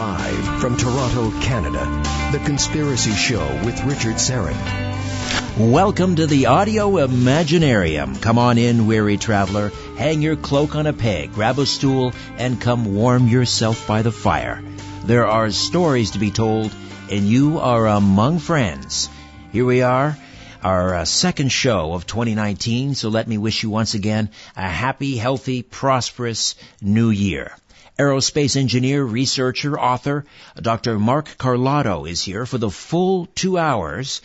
Live from Toronto, Canada, The Conspiracy Show with Richard Serrin. Welcome to the Audio Imaginarium. Come on in, weary traveler. Hang your cloak on a peg, grab a stool, and come warm yourself by the fire. There are stories to be told, and you are among friends. Here we are, our second show of 2019, so let me wish you once again a happy, healthy, prosperous new year. Aerospace engineer, researcher, author, Dr. Mark Carlotto is here for the full 2 hours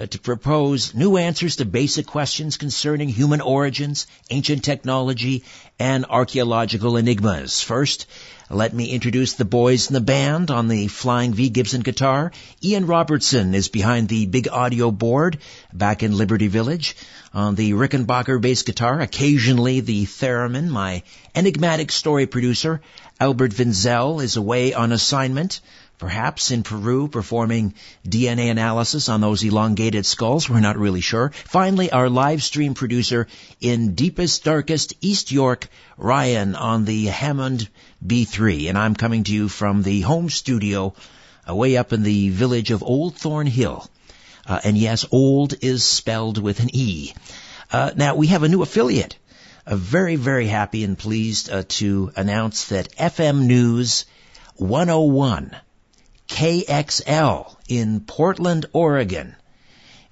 to propose new answers to basic questions concerning human origins, ancient technology, and archaeological enigmas. First, let me introduce the boys in the band. On the Flying V Gibson guitar, Ian Robertson is behind the big audio board back in Liberty Village. On the Rickenbacker bass guitar, occasionally the theremin, my enigmatic story producer, Albert Vinzel, is away on assignment, perhaps in Peru, performing DNA analysis on those elongated skulls. We're not really sure. Finally, our live stream producer in deepest, darkest East York, Ryan, on the Hammond B3. And I'm coming to you from the home studio way up in the village of Old Thornhill. And yes, old is spelled with an E. Now, we have a new affiliate. Very, very happy and pleased to announce that FM News 101 KXL in Portland, Oregon,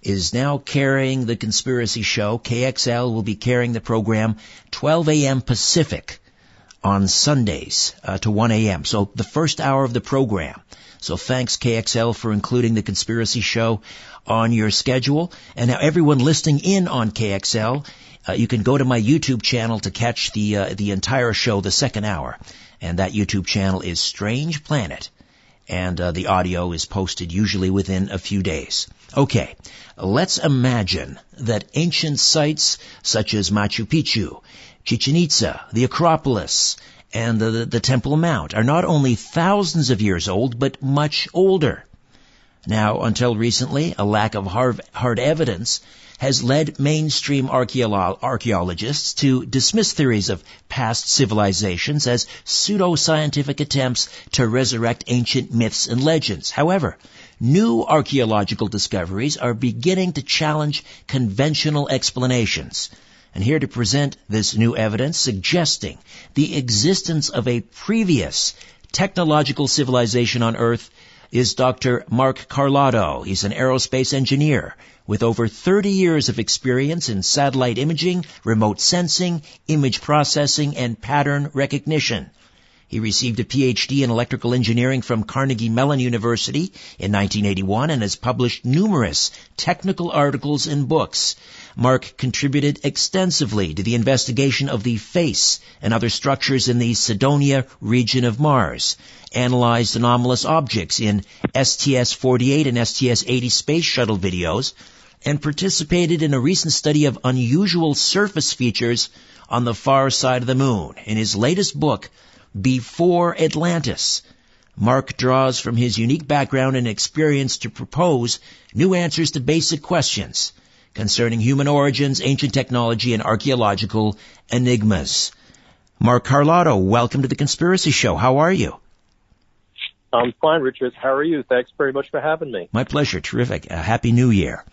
is now carrying the Conspiracy Show. KXL will be carrying the program 12 a.m. Pacific on Sundays to 1 a.m. So the first hour of the program. So thanks, KXL, for including the Conspiracy Show on your schedule. And now everyone listening in on KXL, you can go to my YouTube channel to catch the entire show, the second hour. And that YouTube channel is Strange Planet. And the audio is posted usually within a few days. Okay, let's imagine that ancient sites such as Machu Picchu, Chichen Itza, the Acropolis, and the Temple Mount are not only thousands of years old, but much older. Now, until recently, a lack of hard evidence has led mainstream archaeologists to dismiss theories of past civilizations as pseudo-scientific attempts to resurrect ancient myths and legends. However, new archaeological discoveries are beginning to challenge conventional explanations. And here to present this new evidence suggesting the existence of a previous technological civilization on Earth is Dr. Mark Carlotto. He's an aerospace engineer with over 30 years of experience in satellite imaging, remote sensing, image processing, and pattern recognition. He received a Ph.D. in electrical engineering from Carnegie-Mellon University in 1981 and has published numerous technical articles and books. Mark contributed extensively to the investigation of the face and other structures in the Cydonia region of Mars, analyzed anomalous objects in STS-48 and STS-80 space shuttle videos, and participated in a recent study of unusual surface features on the far side of the moon. In his latest book, Before Atlantis, Mark draws from his unique background and experience to propose new answers to basic questions concerning human origins, ancient technology, and archaeological enigmas. Mark Carlotto, welcome to the Conspiracy Show. How are you? I'm fine, Richard. How are you? Thanks very much for having me. My pleasure. Terrific. Happy New Year.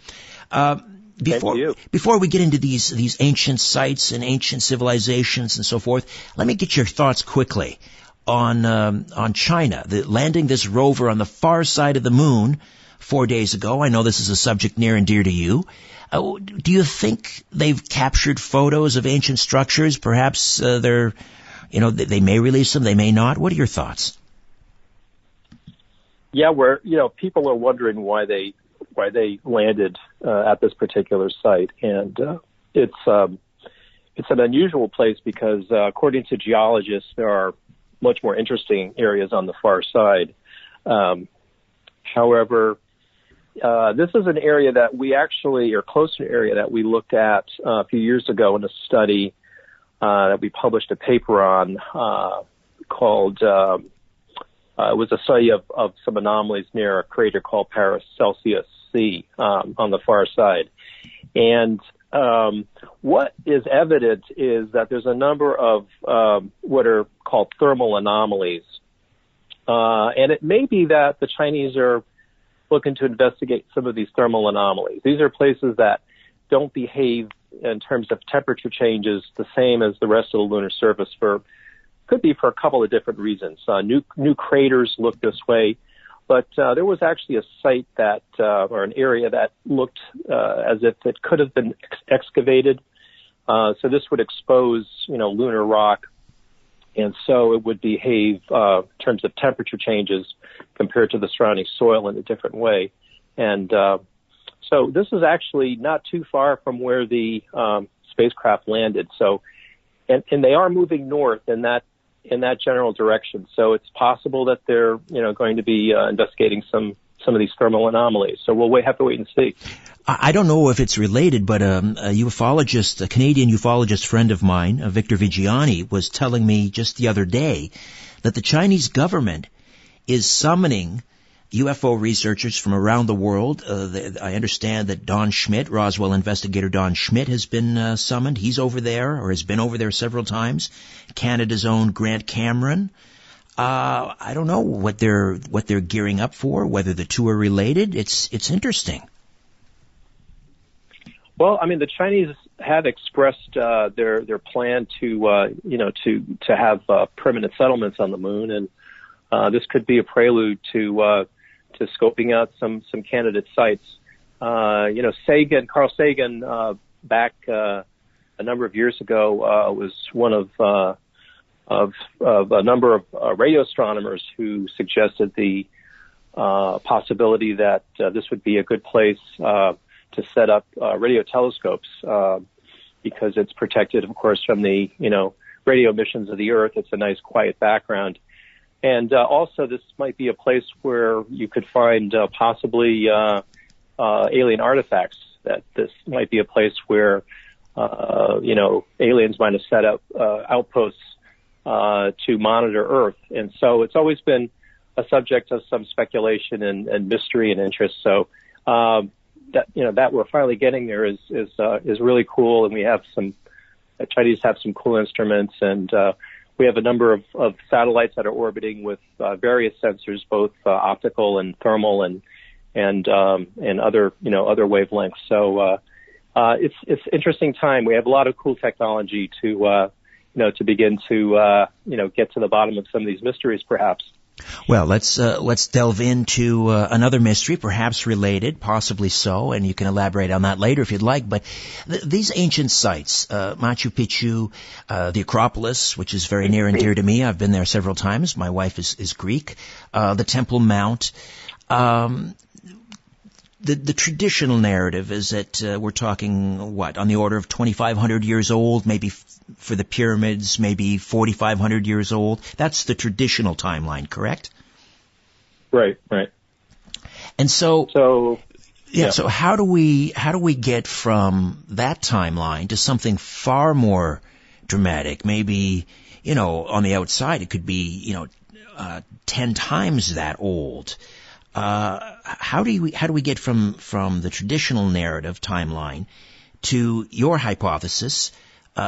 Before we get into these ancient sites and ancient civilizations and so forth, let me get your thoughts quickly on China, landing this rover on the far side of the moon 4 days ago. I know this is a subject near and dear to you. Do you think they've captured photos of ancient structures? Perhaps they may release them, they may not. What are your thoughts? Yeah, people are wondering why they landed at this particular site, and it's an unusual place because according to geologists, there are much more interesting areas on the far side. However, this is an area that we actually are close to an area that we looked at a few years ago in a study that we published a paper on called. It was a study of some anomalies near a crater called Paracelsus C on the far side. And what is evident is that there's a number of what are called thermal anomalies And it may be that the Chinese are looking to investigate some of these thermal anomalies. These are places that don't behave in terms of temperature changes the same as the rest of the lunar surface could be for a couple of different reasons. New craters look this way, but there was actually a site that, or an area that looked as if it could have been excavated. So this would expose, lunar rock, and so it would behave in terms of temperature changes compared to the surrounding soil in a different way. And so this is actually not too far from where the spacecraft landed. So, and they are moving north in that general direction. So it's possible that they're, going to be investigating some of these thermal anomalies. So we'll have to wait and see. I don't know if it's related, but a ufologist, a Canadian ufologist friend of mine, Victor Vigiani, was telling me just the other day that the Chinese government is summoning UFO researchers from around the world. I understand that Don Schmidt, Roswell investigator Don Schmidt, has been summoned. He's over there, or has been over there several times. Canada's own Grant Cameron. I don't know what they're gearing up for, whether the two are related. It's interesting. Well, I mean, the Chinese have expressed their plan to have permanent settlements on the moon, and this could be a prelude to scoping out some candidate sites. Carl Sagan, back a number of years ago, was one of a number of radio astronomers who suggested the possibility that this would be a good place to set up radio telescopes because it's protected, of course, from the radio emissions of the Earth. It's a nice, quiet background. And also, this might be a place where you could find possibly alien artifacts. That this might be a place where aliens might have set up outposts to monitor Earth. And so it's always been a subject of some speculation and mystery and interest. So that we're finally getting there is really cool. And we have the Chinese have some cool instruments, and we have a number of satellites that are orbiting with various sensors, both optical and thermal and other other wavelengths. So it's interesting time. We have a lot of cool technology to begin to get to the bottom of some of these mysteries, perhaps. Well, let's delve into another mystery, perhaps related, possibly so, and you can elaborate on that later if you'd like. But these ancient sites, Machu Picchu, the Acropolis, which is very near and dear to me. I've been there several times. My wife is Greek. The Temple Mount. The traditional narrative is that we're talking, on the order of 2,500 years old, maybe for the pyramids, maybe 4,500 years old. That's the traditional timeline, correct? Right. And so how do we get from that timeline to something far more dramatic? Maybe, on the outside it could be, 10 times that old. How do we get from the traditional narrative timeline to your hypothesis,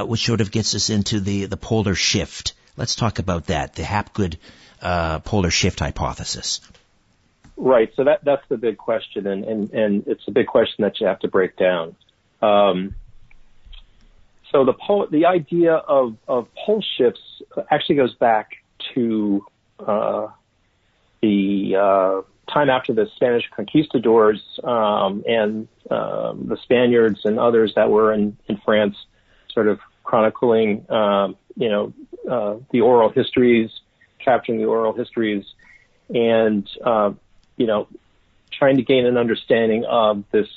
which sort of gets us into the polar shift? Let's talk about that, the Hapgood polar shift hypothesis. Right. So that's the big question, and it's a big question that you have to break down. So the idea of pole shifts actually goes back to the time after the Spanish conquistadors and the Spaniards and others that were in France, sort of chronicling, the oral histories, capturing the oral histories, and trying to gain an understanding of this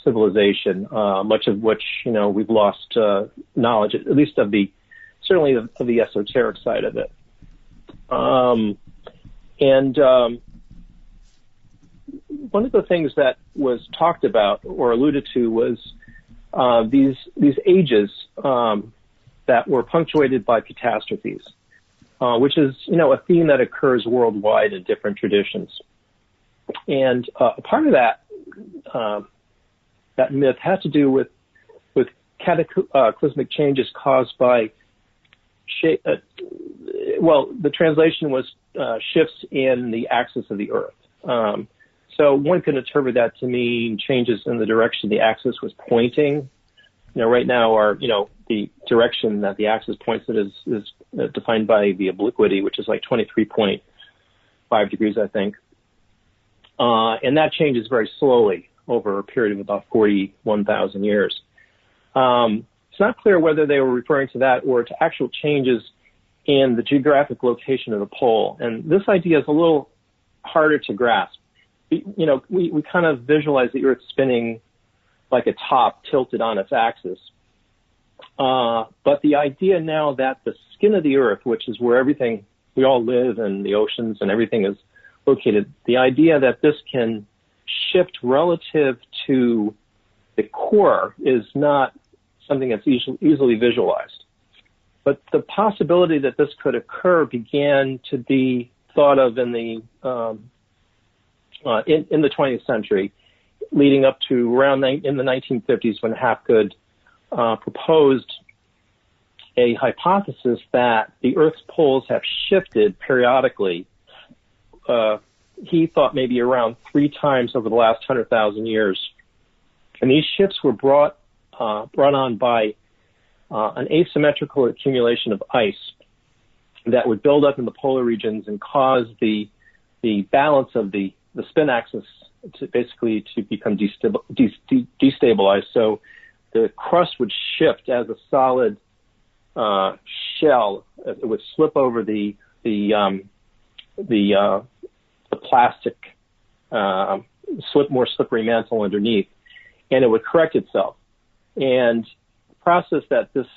civilization, much of which we've lost knowledge, at least of the esoteric side of it. And one of the things that was talked about or alluded to was these ages that were punctuated by catastrophes, which is a theme that occurs worldwide in different traditions. And a part of that myth has to do with cataclysmic changes caused by the translation was shifts in the axis of the Earth. So one could interpret that to mean changes in the direction the axis was pointing. Right now the direction that the axis points at is defined by the obliquity, which is like 23.5 degrees, I think. And that changes very slowly over a period of about 41,000 years. It's not clear whether they were referring to that or to actual changes in the geographic location of the pole. And this idea is a little harder to grasp. We kind of visualize the Earth spinning like a top tilted on its axis. But the idea now that the skin of the Earth, which is where everything, we all live and the oceans and everything is located, the idea that this can shift relative to the core is not something that's easily visualized. But the possibility that this could occur began to be thought of in the 20th century, leading up to around in the 1950s when Hapgood proposed a hypothesis that the Earth's poles have shifted periodically. He thought maybe around 3 times over the last 100,000 years. And these shifts were brought on by an asymmetrical accumulation of ice that would build up in the polar regions and cause the balance of the spin axis to basically to become destabilized. So the crust would shift as a solid shell. It would slip over the plastic, more slippery mantle underneath, and it would correct itself. And the process that this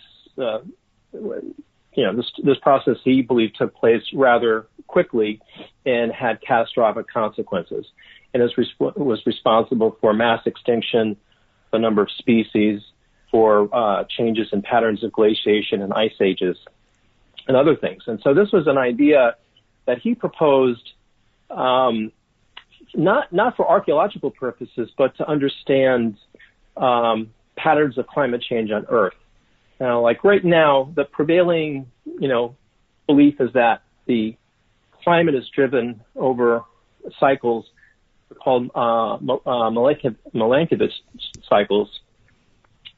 process he believed took place rather quickly and had catastrophic consequences, and was responsible for mass extinction, the number of species, for changes in patterns of glaciation and ice ages, and other things. And so this was an idea that he proposed, not for archaeological purposes, but to understand patterns of climate change on Earth. Now, like right now, the prevailing, belief is that the climate is driven over cycles called Milankovitch cycles,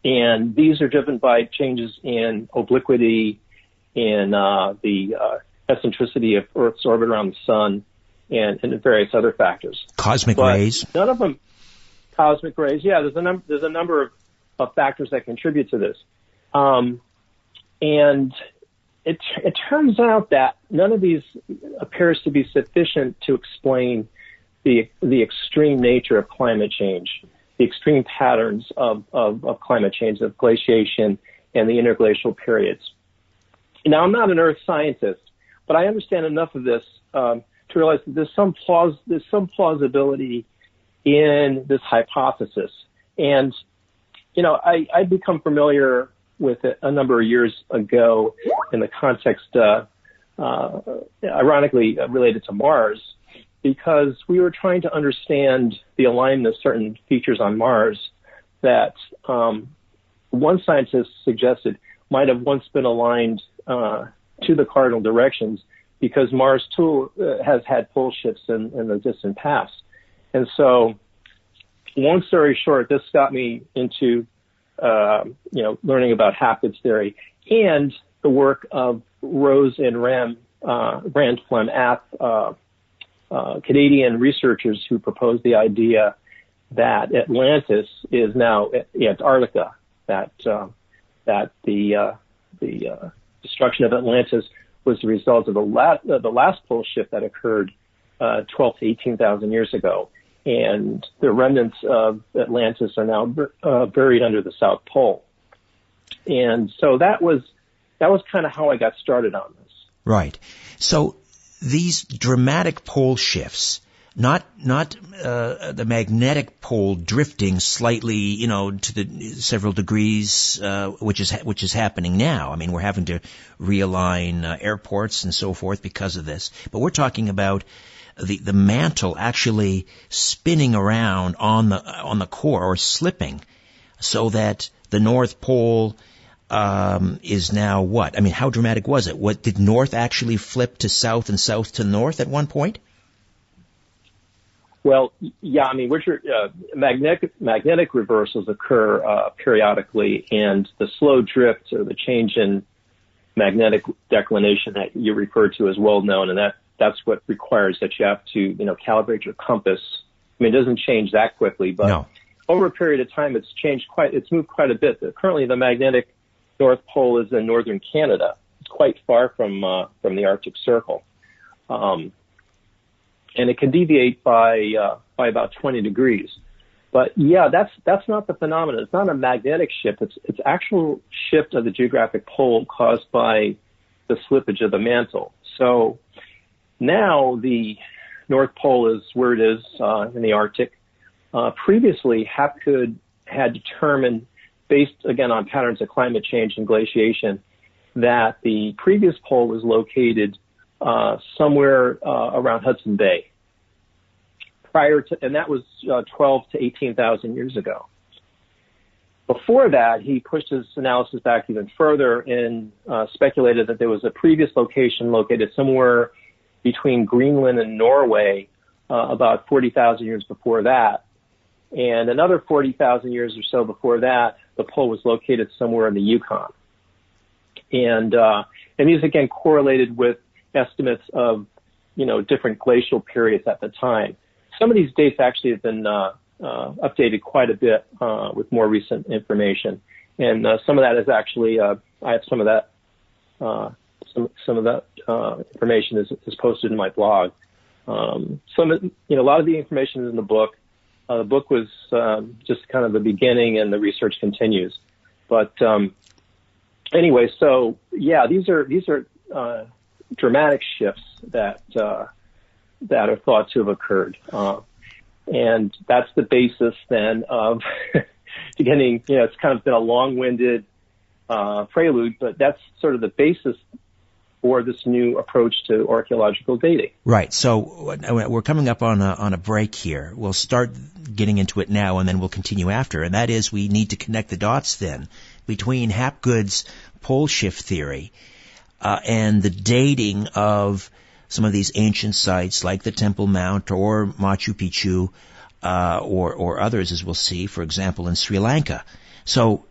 and these are driven by changes in obliquity, in the eccentricity of Earth's orbit around the sun, and various other factors. Cosmic rays. None of them. Cosmic rays. Yeah, there's a number of factors that contribute to this, and it turns out that none of these appears to be sufficient to explain the extreme nature of climate change, the extreme patterns of climate change, of glaciation, and the interglacial periods. Now, I'm not an Earth scientist, but I understand enough of this to realize that there's some plausibility in this hypothesis. And, I'd become familiar with it a number of years ago in the context, ironically related to Mars, because we were trying to understand the alignment of certain features on Mars that one scientist suggested might have once been aligned to the cardinal directions, because Mars too has had pole shifts in the distant past. And so, long story short, this got me into learning about Hapgood's theory and the work of Rose and Rand Flem Ath, Canadian researchers who proposed the idea that Atlantis is now Antarctica, that the destruction of Atlantis was the result of the last pole shift that occurred 12 to 18,000 years ago, and the remnants of Atlantis are now buried under the South Pole. And so that was kind of how I got started on this. Right. So these dramatic pole shifts, not the magnetic pole drifting slightly, to the several degrees, which is happening now. I mean, we're having to realign airports and so forth because of this. But we're talking about the mantle actually spinning around on the core, or slipping, so that the North Pole is now what? I mean, how dramatic was it? What did north actually flip to south and south to north at one point? Well, yeah, I mean, magnetic reversals occur periodically, and the slow drift or the change in magnetic declination that you referred to is well known, and that's what requires that you have to, calibrate your compass. I mean, it doesn't change that quickly, but over a period of time, it's moved quite a bit. Currently, the magnetic North Pole is in northern Canada. It's quite far from the Arctic Circle. And it can deviate by about 20 degrees. But yeah, that's not the phenomenon. It's not a magnetic shift. It's actual shift of the geographic pole caused by the slippage of the mantle. So now the North Pole is where it is in the Arctic. Previously, Hapgood had determined, based again on patterns of climate change and glaciation, that the previous pole was located somewhere around Hudson Bay. And that was 12 to 18,000 years ago. Before that, he pushed his analysis back even further and speculated that there was a previous location located somewhere between Greenland and Norway about 40,000 years before that. And another 40,000 years or so before that, the pole was located somewhere in the Yukon. And these again correlated with estimates of, different glacial periods at the time. Some of these dates actually have been updated quite a bit with more recent information, and some of that is actually I have some of that information is posted in my blog. A lot of the information is in the book. The book was just kind of the beginning, and the research continues. But anyway, so yeah, these are dramatic shifts that are thought to have occurred. And that's the basis then of getting, it's kind of been a long-winded prelude, but that's sort of the basis for this new approach to archaeological dating. Right. So we're coming up on a break here. We'll start getting into it now, and then we'll continue after. And that is, we need to connect the dots then between Hapgood's pole shift theory and the dating of some of these ancient sites like the Temple Mount or Machu Picchu or others, as we'll see, for example, in Sri Lanka. So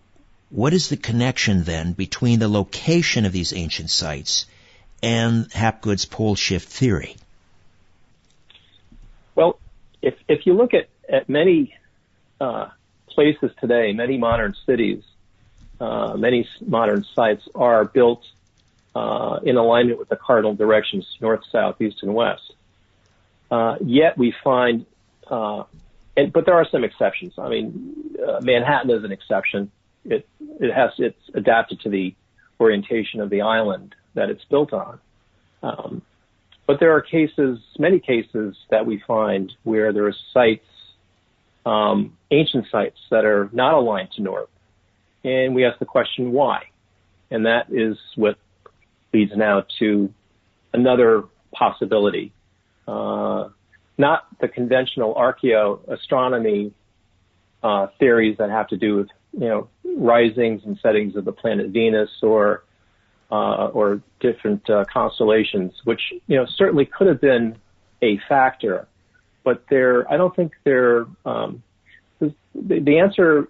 what is the connection then between the location of these ancient sites and Hapgood's pole shift theory? Well, if you look at many places today, many modern cities, many modern sites are built in alignment with the cardinal directions, north, south, east, and west. Yet we find, but there are some exceptions. I mean, Manhattan is an exception. It's adapted to the orientation of the island that it's built on. But there are many cases that we find where there are sites, ancient sites that are not aligned to north. And we ask the question, why? And that is what leads now to another possibility. Not the conventional archaeoastronomy theories that have to do with, risings and settings of the planet Venus or different constellations, which, certainly could have been a factor. But I don't think the answer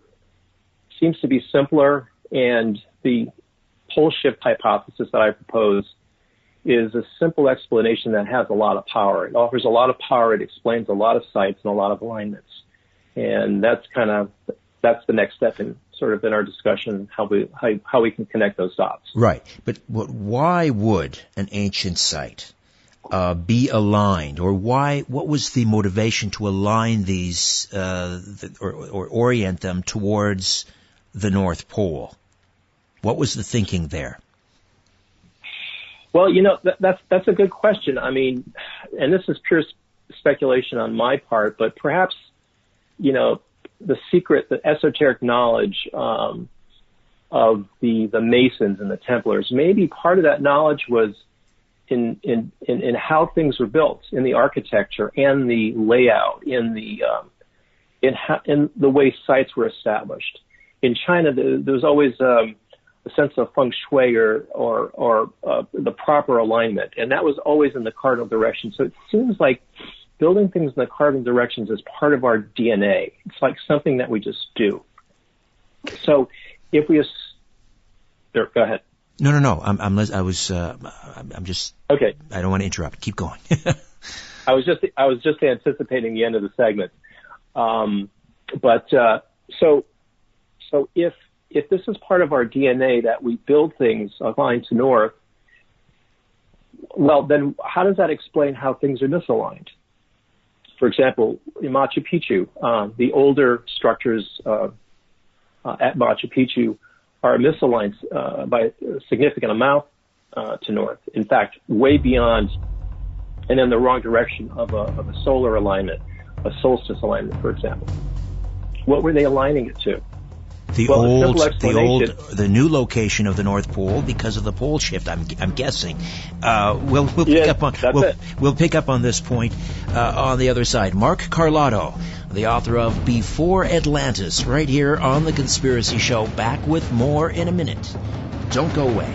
seems to be simpler, and the pole shift hypothesis that I propose is a simple explanation that has a lot of power. It offers a lot of power. It explains a lot of sites and a lot of alignments. And that's the next step in our discussion, how we can connect those dots. Right. But why would an ancient site be aligned, or what was the motivation to align these or orient them towards the North Pole? What was the thinking there? Well, that's a good question. I mean, and this is pure speculation on my part, but perhaps, the secret, the esoteric knowledge of the Masons and the Templars, maybe part of that knowledge was in how things were built, in the architecture and the layout, in the way sites were established. In China, there was always sense of feng shui or the proper alignment, and that was always in the cardinal direction. So it seems like building things in the cardinal directions is part of our DNA. It's like something that we just do. So if we go ahead. No. I'm just okay. I don't want to interrupt. Keep going. I was just anticipating the end of the segment. So if this is part of our DNA that we build things aligned to north, well, then how does that explain how things are misaligned? For example, in Machu Picchu, the older structures at Machu Picchu are misaligned by a significant amount to north. In fact, way beyond and in the wrong direction of a solar alignment, a solstice alignment, for example. What were they aligning it to? The new location of the North Pole because of the pole shift. I'm guessing. We'll pick up on this point on the other side. Mark Carlotto, the author of Before Atlantis, right here on The Conspiracy Show. Back with more in a minute. Don't go away.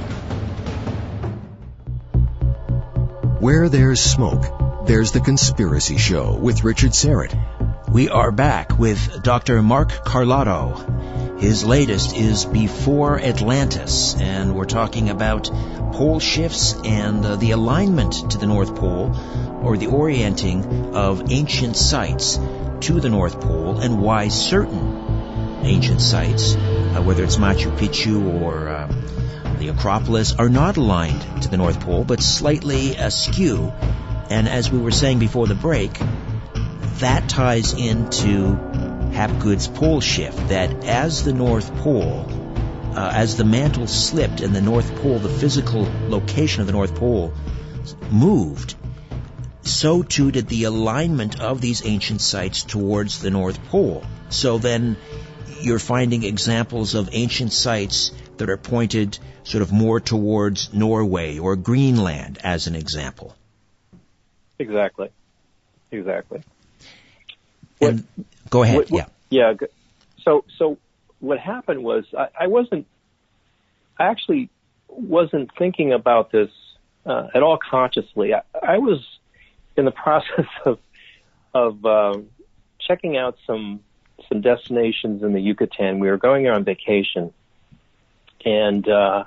Where there's smoke, there's The Conspiracy Show with Richard Serrett. We are back with Dr. Mark Carlotto. His latest is Before Atlantis, and we're talking about pole shifts and the alignment to the North Pole, or the orienting of ancient sites to the North Pole, and why certain ancient sites, whether it's Machu Picchu or the Acropolis, are not aligned to the North Pole, but slightly askew. And as we were saying before the break, that ties into Hapgood's pole shift, that as the North Pole, as the mantle slipped and the North Pole, the physical location of the North Pole moved, so too did the alignment of these ancient sites towards the North Pole. So then you're finding examples of ancient sites that are pointed sort of more towards Norway or Greenland, as an example. Exactly. And go ahead. Yeah. So what happened was I actually wasn't thinking about this at all consciously. I was in the process of checking out some destinations in the Yucatan. We were going there on vacation, and I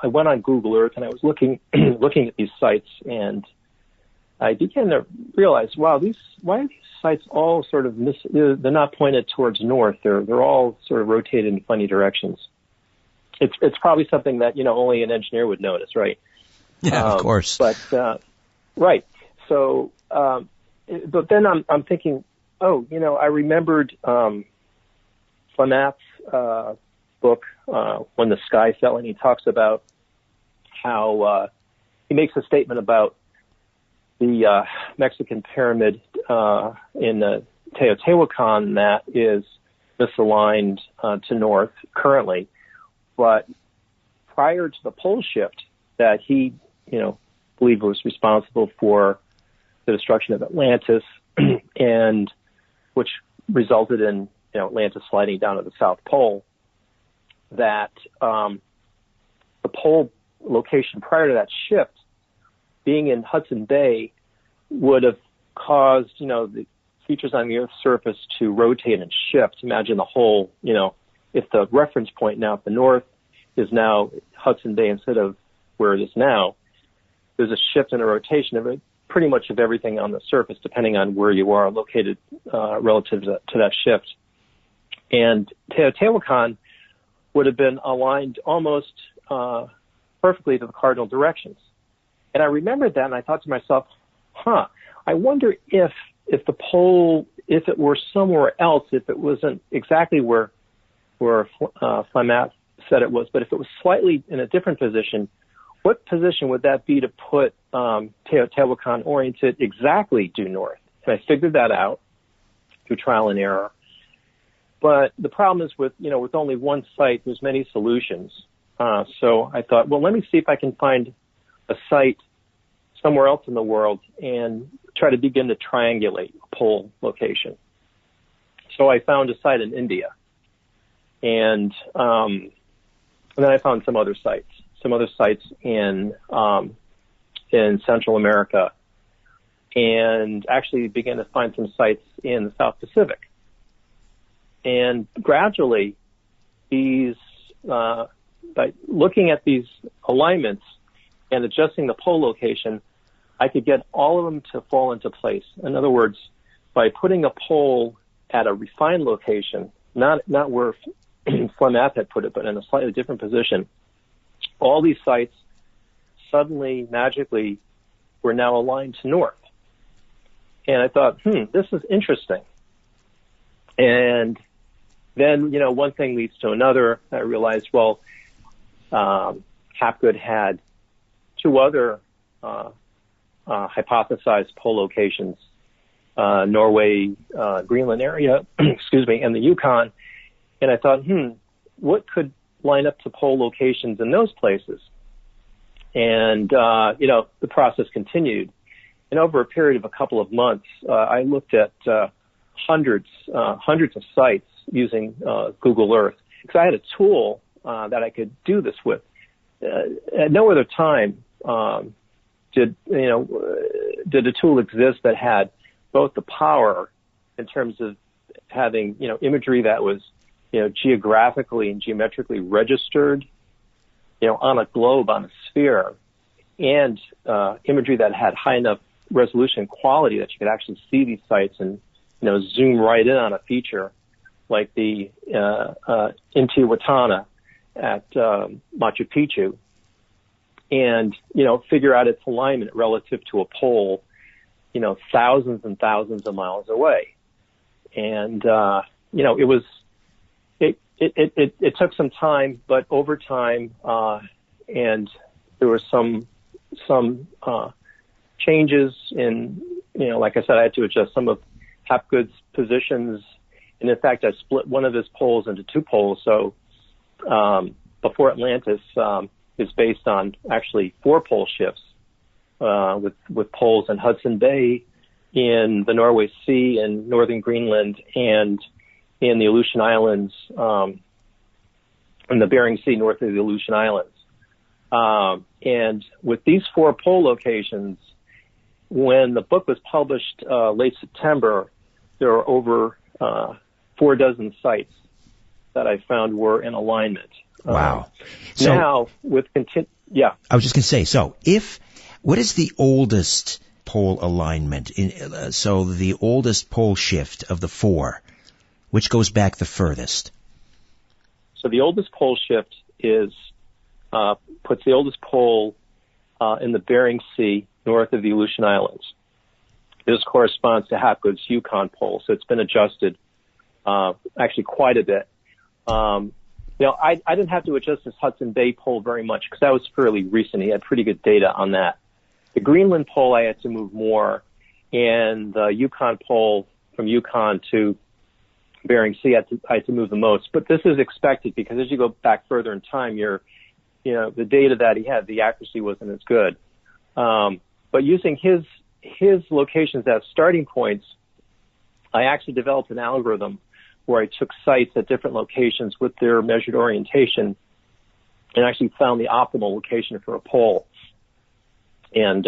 went on Google Earth and I was looking at these sites, and I began to realize, wow, why are these sites all sort of they're not pointed towards north. They're all sort of rotated in funny directions. It's probably something that, only an engineer would notice, right? Yeah, of course. But right. So, but then I'm thinking, I remembered Flamat's book, When the Sky Fell, and he talks about how he makes a statement about the Mexican pyramid in Teotihuacan that is misaligned to north currently. But prior to the pole shift that he, believed was responsible for the destruction of Atlantis, and which resulted in Atlantis sliding down to the South Pole, that the pole location prior to that shift, being in Hudson Bay, would have caused, the features on the Earth's surface to rotate and shift. Imagine the whole, if the reference point now at the north is now Hudson Bay instead of where it is now, there's a shift and a rotation of it, pretty much of everything on the surface, depending on where you are located relative to that shift. And Teotihuacan would have been aligned almost perfectly to the cardinal directions. And I remembered that, and I thought to myself, I wonder if the pole, if it were somewhere else, if it wasn't exactly where Flamat said it was, but if it was slightly in a different position, what position would that be to put Teotihuacan oriented exactly due north? And I figured that out through trial and error. But the problem is with only one site, there's many solutions. So I thought, well, let me see if I can find a site somewhere else in the world and try to begin to triangulate a pole location. So I found a site in India. And And then I found some other sites in Central America, and actually began to find some sites in the South Pacific. And gradually, by looking at these alignments and adjusting the pole location, I could get all of them to fall into place. In other words, by putting a pole at a refined location, not where Flemeth had put it, but in a slightly different position, all these sites suddenly, magically, were now aligned to north. And I thought, this is interesting. And then, one thing leads to another. I realized, Hapgood had two other hypothesized pole locations, Norway, Greenland area, and the Yukon. And I thought, what could line up to pole locations in those places? And, the process continued. And over a period of a couple of months, I looked at hundreds of sites using Google Earth, because I had a tool that I could do this with. At no other time did a tool exist that had both the power in terms of having imagery that was geographically and geometrically registered on a globe, on a sphere, and imagery that had high enough resolution and quality that you could actually see these sites and zoom right in on a feature like the Teotihuacan at Machu Picchu, and figure out its alignment relative to a pole thousands and thousands of miles away. And it took some time, but over time, and there were some changes in, like I said, I had to adjust some of Hapgood's positions. And in fact, I split one of his poles into two poles. So, Before Atlantis, is based on actually 4 pole shifts, with poles in Hudson Bay, in the Norway Sea, in northern Greenland, and in the Aleutian Islands, in the Bering Sea north of the Aleutian Islands. And with these 4 pole locations, when the book was published late September, there were over 4 dozen sites that I found were in alignment. Wow. So now, with I was just going to say, what is the oldest pole alignment? So the oldest pole shift of the 4, which goes back the furthest? So the oldest pole shift is puts the oldest pole in the Bering Sea, north of the Aleutian Islands. This corresponds to Hapgood's Yukon pole, so it's been adjusted actually quite a bit. I didn't have to adjust this Hudson Bay pole very much because that was fairly recent. He had pretty good data on that. The Greenland pole I had to move more, and the Yukon pole from Yukon to Bering Sea I had to move the most. But this is expected because as you go back further in time, the data that he had, the accuracy wasn't as good. But using his locations as starting points, I actually developed an algorithm where I took sites at different locations with their measured orientation and actually found the optimal location for a pole. And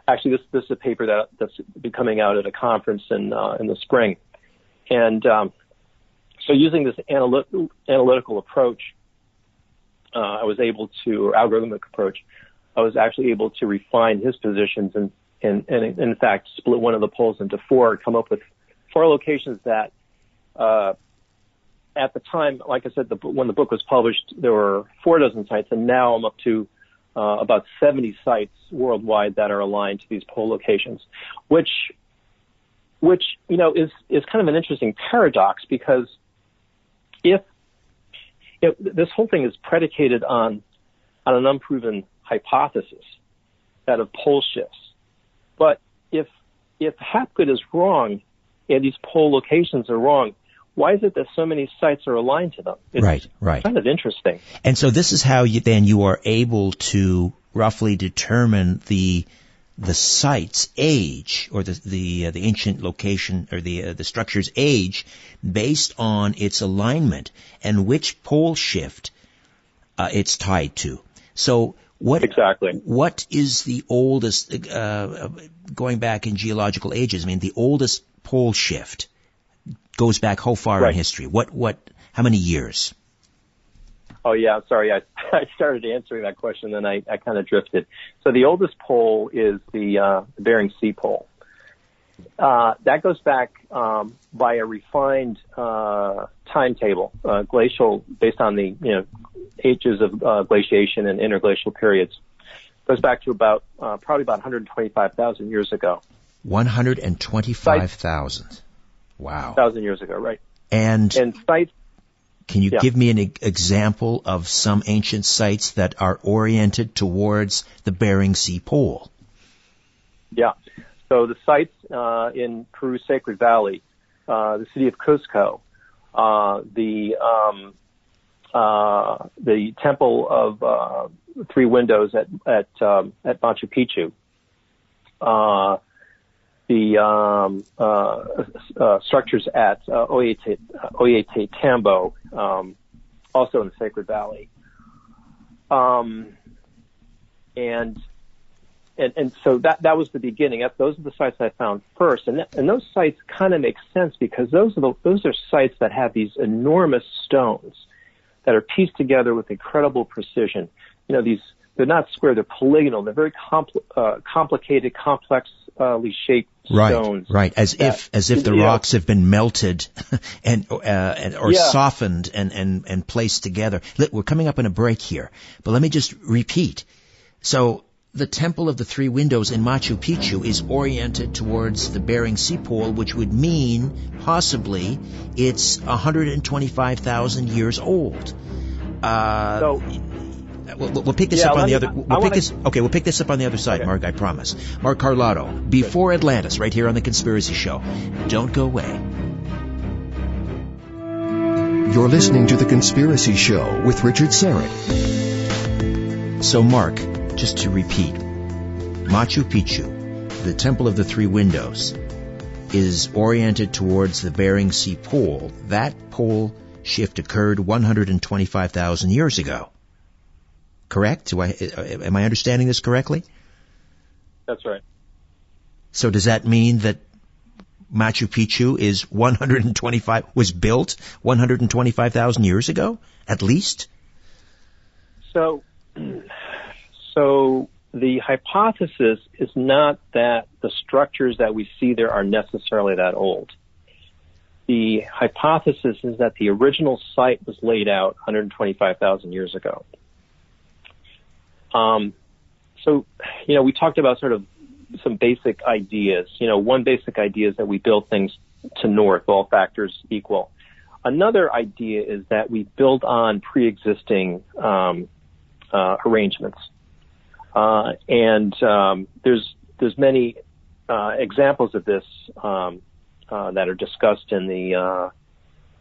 actually, this is a paper that's be coming out at a conference in the spring. And so using this analytical approach, I was able to, or algorithmic approach, I was actually able to refine his positions and in fact split one of the poles into 4, come up with 4 locations that at the time, like I said, when the book was published, there were 4 dozen sites, and now I'm up to about 70 sites worldwide that are aligned to these pole locations, which is kind of an interesting paradox, because if this whole thing is predicated on an unproven hypothesis, that of pole shifts. But if Hapgood is wrong and these pole locations are wrong, why is it that so many sites are aligned to them? It's right. kind of interesting. And so this is how you are able to roughly determine the site's age, or the ancient location, or the structure's age, based on its alignment and which pole shift it's tied to. So what is the oldest, going back in geological ages, I mean, the oldest pole shift goes back how far in history? How many years? Oh, yeah, sorry. I started answering that question, then I kind of drifted. So the oldest pole is the Bering Sea Pole. That goes back by a refined timetable, glacial, based on the ages of glaciation and interglacial periods. Goes back to probably about 125,000 years ago. 125,000. Wow. 1,000 years ago, right? And sites. Can you give me an example of some ancient sites that are oriented towards the Bering Sea Pole? Yeah. So the sites in Peru's Sacred Valley, the city of Cuzco, the Temple of Three Windows at Machu Picchu, the structures at Ollantaytambo, also in the Sacred Valley, and so that was the beginning. Those are the sites I found first, and those sites kind of make sense because those are sites that have these enormous stones that are pieced together with incredible precision. They're not square; they're polygonal. They're very complicated, complexly shaped stones. Right. As if the rocks have been melted or softened and placed together. We're coming up on a break here, but let me just repeat. So the Temple of the Three Windows in Machu Picchu is oriented towards the Bering Sea Pole, which would mean possibly it's 125,000 years old. We'll pick this up on the other. We'll pick this up on the other side, okay. Mark. I promise. Mark Carlotto, Before Atlantis, right here on the Conspiracy Show. Don't go away. You're listening to the Conspiracy Show with Richard Serrett. So, Mark, just to repeat, Machu Picchu, the Temple of the Three Windows, is oriented towards the Bering Sea Pole. That pole shift occurred 125,000 years ago. Correct? Am I understanding this correctly? That's right. So does that mean that Machu Picchu was built 125,000 years ago, at least? So the hypothesis is not that the structures that we see there are necessarily that old. The hypothesis is that the original site was laid out 125,000 years ago. We talked about sort of some basic ideas. One basic idea is that we build things to north, all factors equal. Another idea is that we build on pre-existing arrangements. There's many examples of this that are discussed in the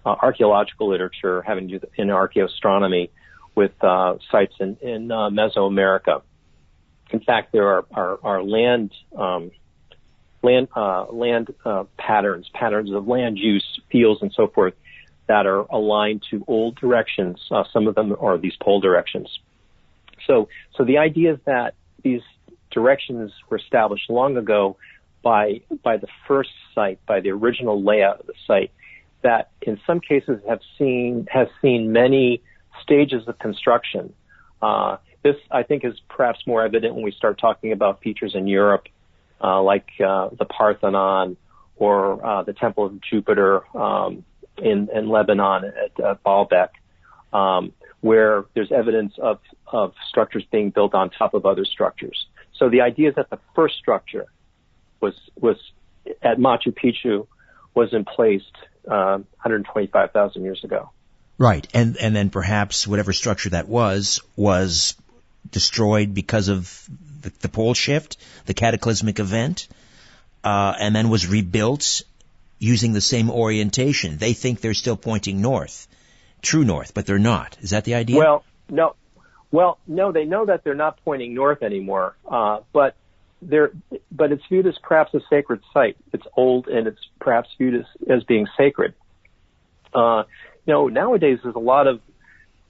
archaeological literature having to do in archaeoastronomy with sites in Mesoamerica. In fact, there are land patterns of land use, fields, and so forth that are aligned to old directions. Some of them are these pole directions. So the idea is that these directions were established long ago by the first site, by the original layout of the site, that in some cases has seen many stages of construction. This, I think, is perhaps more evident when we start talking about features in Europe, like the Parthenon or the Temple of Jupiter in Lebanon at Baalbek, where there's evidence of structures being built on top of other structures. So the idea is that the first structure was at Machu Picchu was in place 125,000 years ago. Right, and then perhaps whatever structure that was destroyed because of the pole shift, the cataclysmic event, and then was rebuilt using the same orientation. They think they're still pointing north, true north, but they're not. Is that the idea? Well, no, they know that they're not pointing north anymore, but it's viewed as perhaps a sacred site. It's old and it's perhaps viewed as being sacred. Nowadays there's a lot of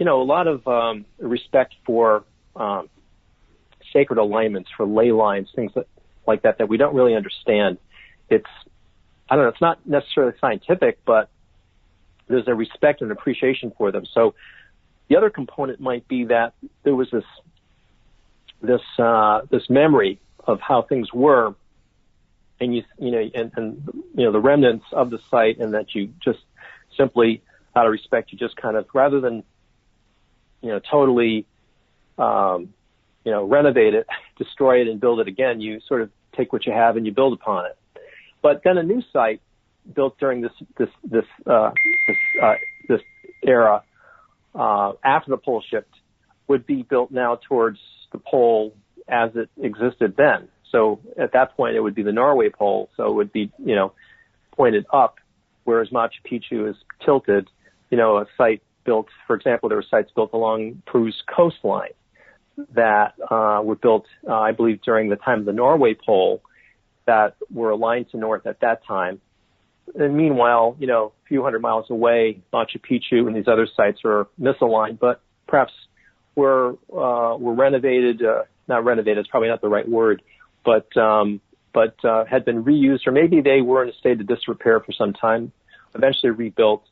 a lot of respect for sacred alignments, for ley lines, things like that we don't really understand. It's not necessarily scientific, but there's a respect and appreciation for them. So the other component might be that there was this memory of how things were, and the remnants of the site, and that you just simply, out of respect, you just kind of, rather than totally renovate it, destroy it, and build it again, you sort of take what you have and you build upon it. But then a new site built during this era after the pole shift would be built now towards the pole as it existed then. So at that point, it would be the Norway pole. So it would be pointed up, whereas Machu Picchu is tilted. A site built, for example, there were sites built along Peru's coastline that were built, I believe, during the time of the Norway pole, that were aligned to north at that time. And meanwhile, a few hundred miles away, Machu Picchu and these other sites are misaligned, but perhaps were renovated. Not renovated is probably not the right word, but had been reused, or maybe they were in a state of disrepair for some time. Eventually rebuilt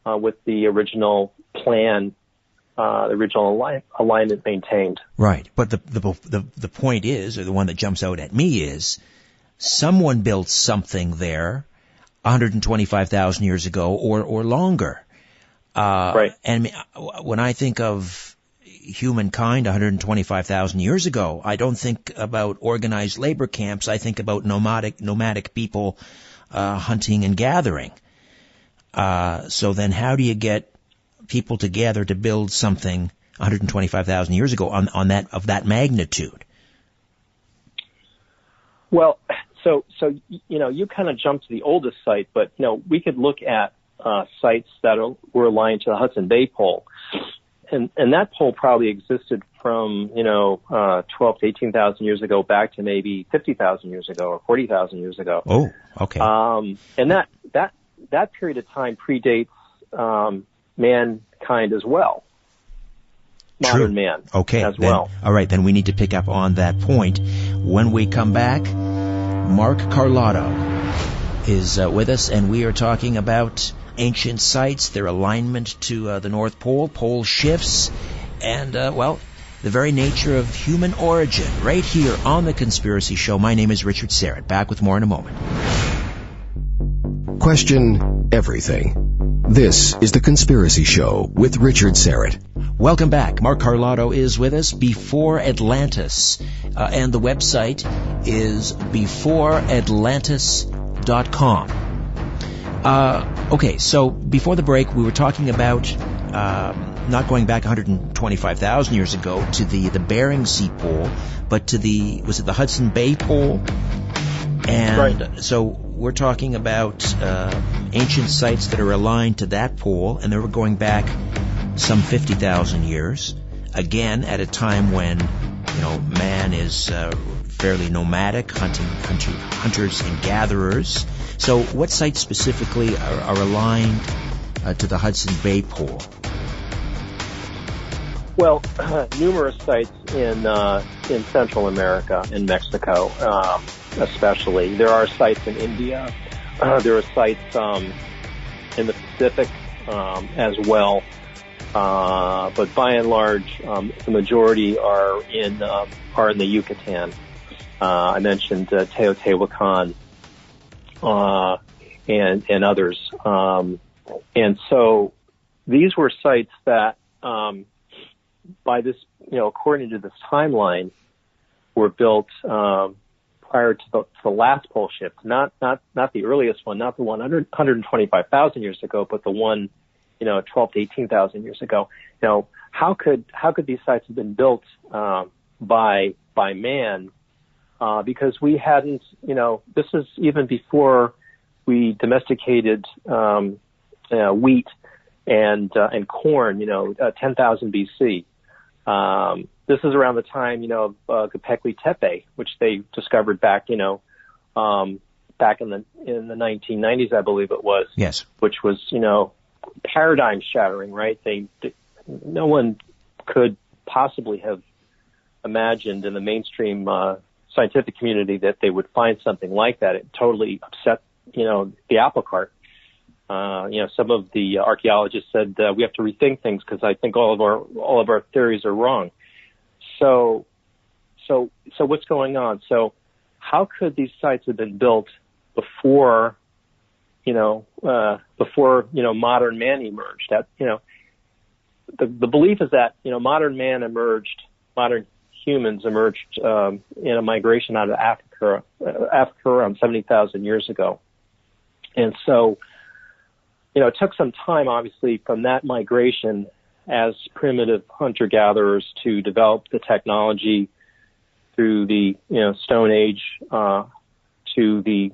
with the original plan, the original alignment maintained. Right, but the point is, or the one that jumps out at me is, someone built something there 125,000 years ago or longer. Right. And when I think of humankind 125,000 years ago, I don't think about organized labor camps. I think about nomadic people hunting and gathering. So then how do you get people together to build something 125,000 years ago on that magnitude? Well, so you kind of jumped to the oldest site, but we could look at sites that were aligned to the Hudson Bay Pole, and that pole probably existed from 12 to 18,000 years ago back to maybe 50,000 years ago or 40,000 years ago. Oh, okay. And that period of time predates mankind as well. Modern man. Okay. As well. All right, then we need to pick up on that point. When we come back, Mark Carlotto is with us, and we are talking about ancient sites, their alignment to the North Pole, pole shifts, and, the very nature of human origin, right here on The Conspiracy Show. My name is Richard Serrett. Back with more in a moment. Question everything. This is The Conspiracy Show with Richard Serrett. Welcome back. Mark Carlotto is with us. Before Atlantis. And the website is beforeatlantis.com. Okay, so before the break, we were talking about not going back 125,000 years ago to the Bering Sea Pole, but to was it the Hudson Bay Pole? And right. So we're talking about ancient sites that are aligned to that pole, and they were going back some 50,000 years, again at a time when man is fairly nomadic, hunters and gatherers. So what sites specifically are aligned to the Hudson Bay Pole? Well, numerous sites in Central America, in Mexico, especially. There are sites in India. There are sites in the Pacific as well. But by and large, the majority are in the Yucatan. I mentioned Teotihuacan and others. And so these were sites that, by this, according to this timeline, were built prior to the last pole shift. Not the earliest one, not the one 125,000 years ago, but the one 12 to 18,000 years ago. How could these sites have been built by man? Because we hadn't, this is even before we domesticated wheat and corn. 10,000 BC. This is around the time of Göbekli Tepe, which they discovered back back in the 1990s, I believe it was. Yes. Which was paradigm shattering, right? They no one could possibly have imagined in the mainstream scientific community that they would find something like that. It totally upset, the apple cart. Some of the archaeologists said we have to rethink things because I think all of our theories are wrong. So what's going on? So how could these sites have been built before modern man emerged? That, the belief is that, modern humans emerged in a migration out of Africa around 70,000 years ago. And so, it took some time, obviously, from that migration as primitive hunter-gatherers to develop the technology through the, Stone Age, to the,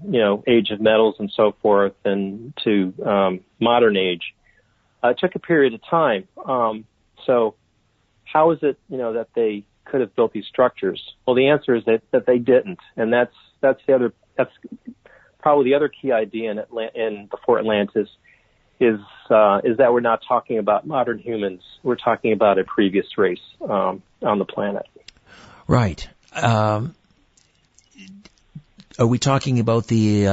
age of metals and so forth, and to modern age. It took a period of time. So how is it, that they could have built these structures? Well, the answer is that they didn't, and that's probably the other key idea in Before Atlantis is that we're not talking about modern humans. We're talking about a previous race on the planet. Right. Are we talking about the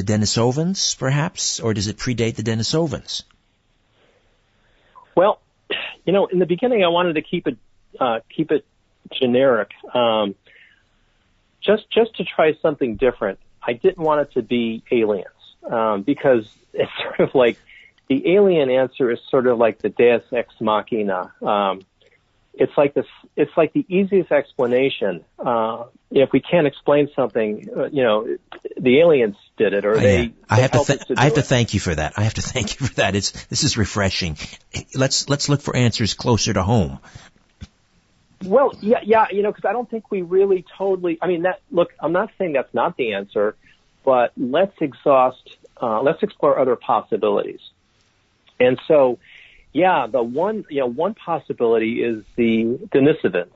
Denisovans, perhaps, or does it predate the Denisovans? Well, in the beginning, I wanted to keep it generic, just to try something different. I didn't want it to be aliens, because it's sort of like the alien answer is sort of like the Deus ex machina. It's like the easiest explanation. If we can't explain something, the aliens did it, or they have to thank you for that. I have to thank you for that. This is refreshing. Let's look for answers closer to home. Well, yeah, because I don't think we really totally. I mean, I'm not saying that's not the answer, but let's explore other possibilities. And so, yeah, the one possibility is the Denisovans,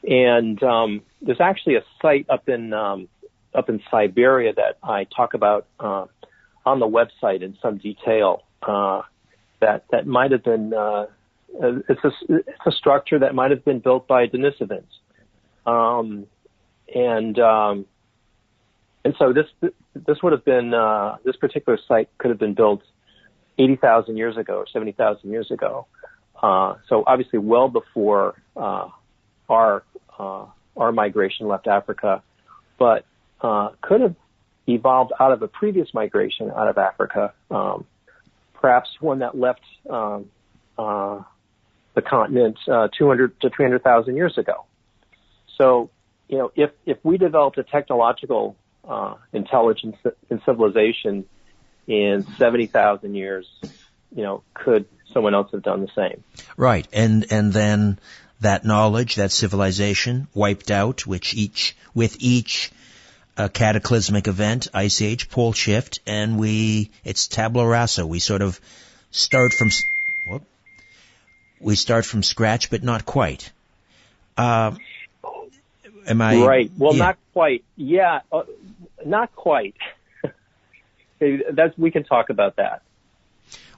and there's actually a site up in Siberia that I talk about on the website in some detail. That might have been it's a structure that might have been built by Denisovans, and so this would have been this particular site could have been built 80,000 years ago or 70,000 years ago. So obviously well before our migration left Africa, but could have evolved out of a previous migration out of Africa, perhaps one that left the continent 200 to 300,000 years ago. So, if we developed a technological intelligence and civilization in 70,000 years, could someone else have done the same? Right, and then that knowledge, that civilization wiped out, with each cataclysmic event, ice age, pole shift, and it's tabula rasa. We sort of start from scratch, but not quite. Am I right? Well, yeah. Not quite. Yeah, not quite. We can talk about that.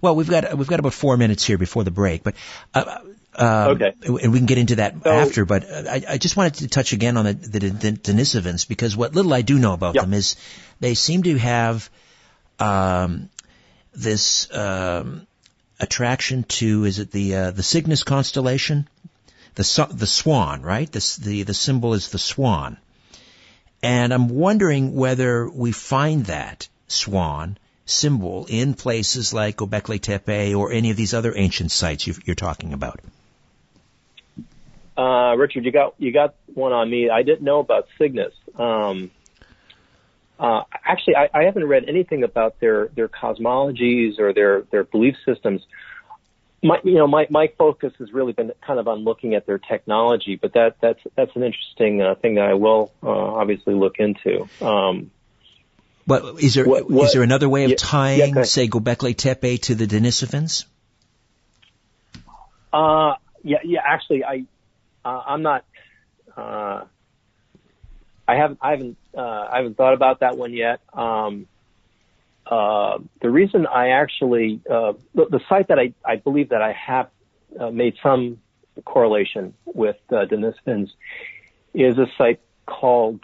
Well, we've got about 4 minutes here before the break, but okay, and we can get into that after. But I just wanted to touch again on the Denisovans, because what little I do know about them is they seem to have this attraction to, is it the Cygnus constellation, the swan, right? The symbol is the swan, and I'm wondering whether we find that swan symbol in places like Göbekli Tepe or any of these other ancient sites you're talking about. Richard, you got one on me. I didn't know about Cygnus. Actually, I haven't read anything about their cosmologies or their belief systems. My focus has really been kind of on looking at their technology, but that's an interesting thing that I will obviously look into. But is there another way of tying, say, Göbekli Tepe to the Denisovans? Actually, I'm not. I haven't thought about that one yet. the reason I actually, the site that I believe that I have made some correlation with Denisovans is a site called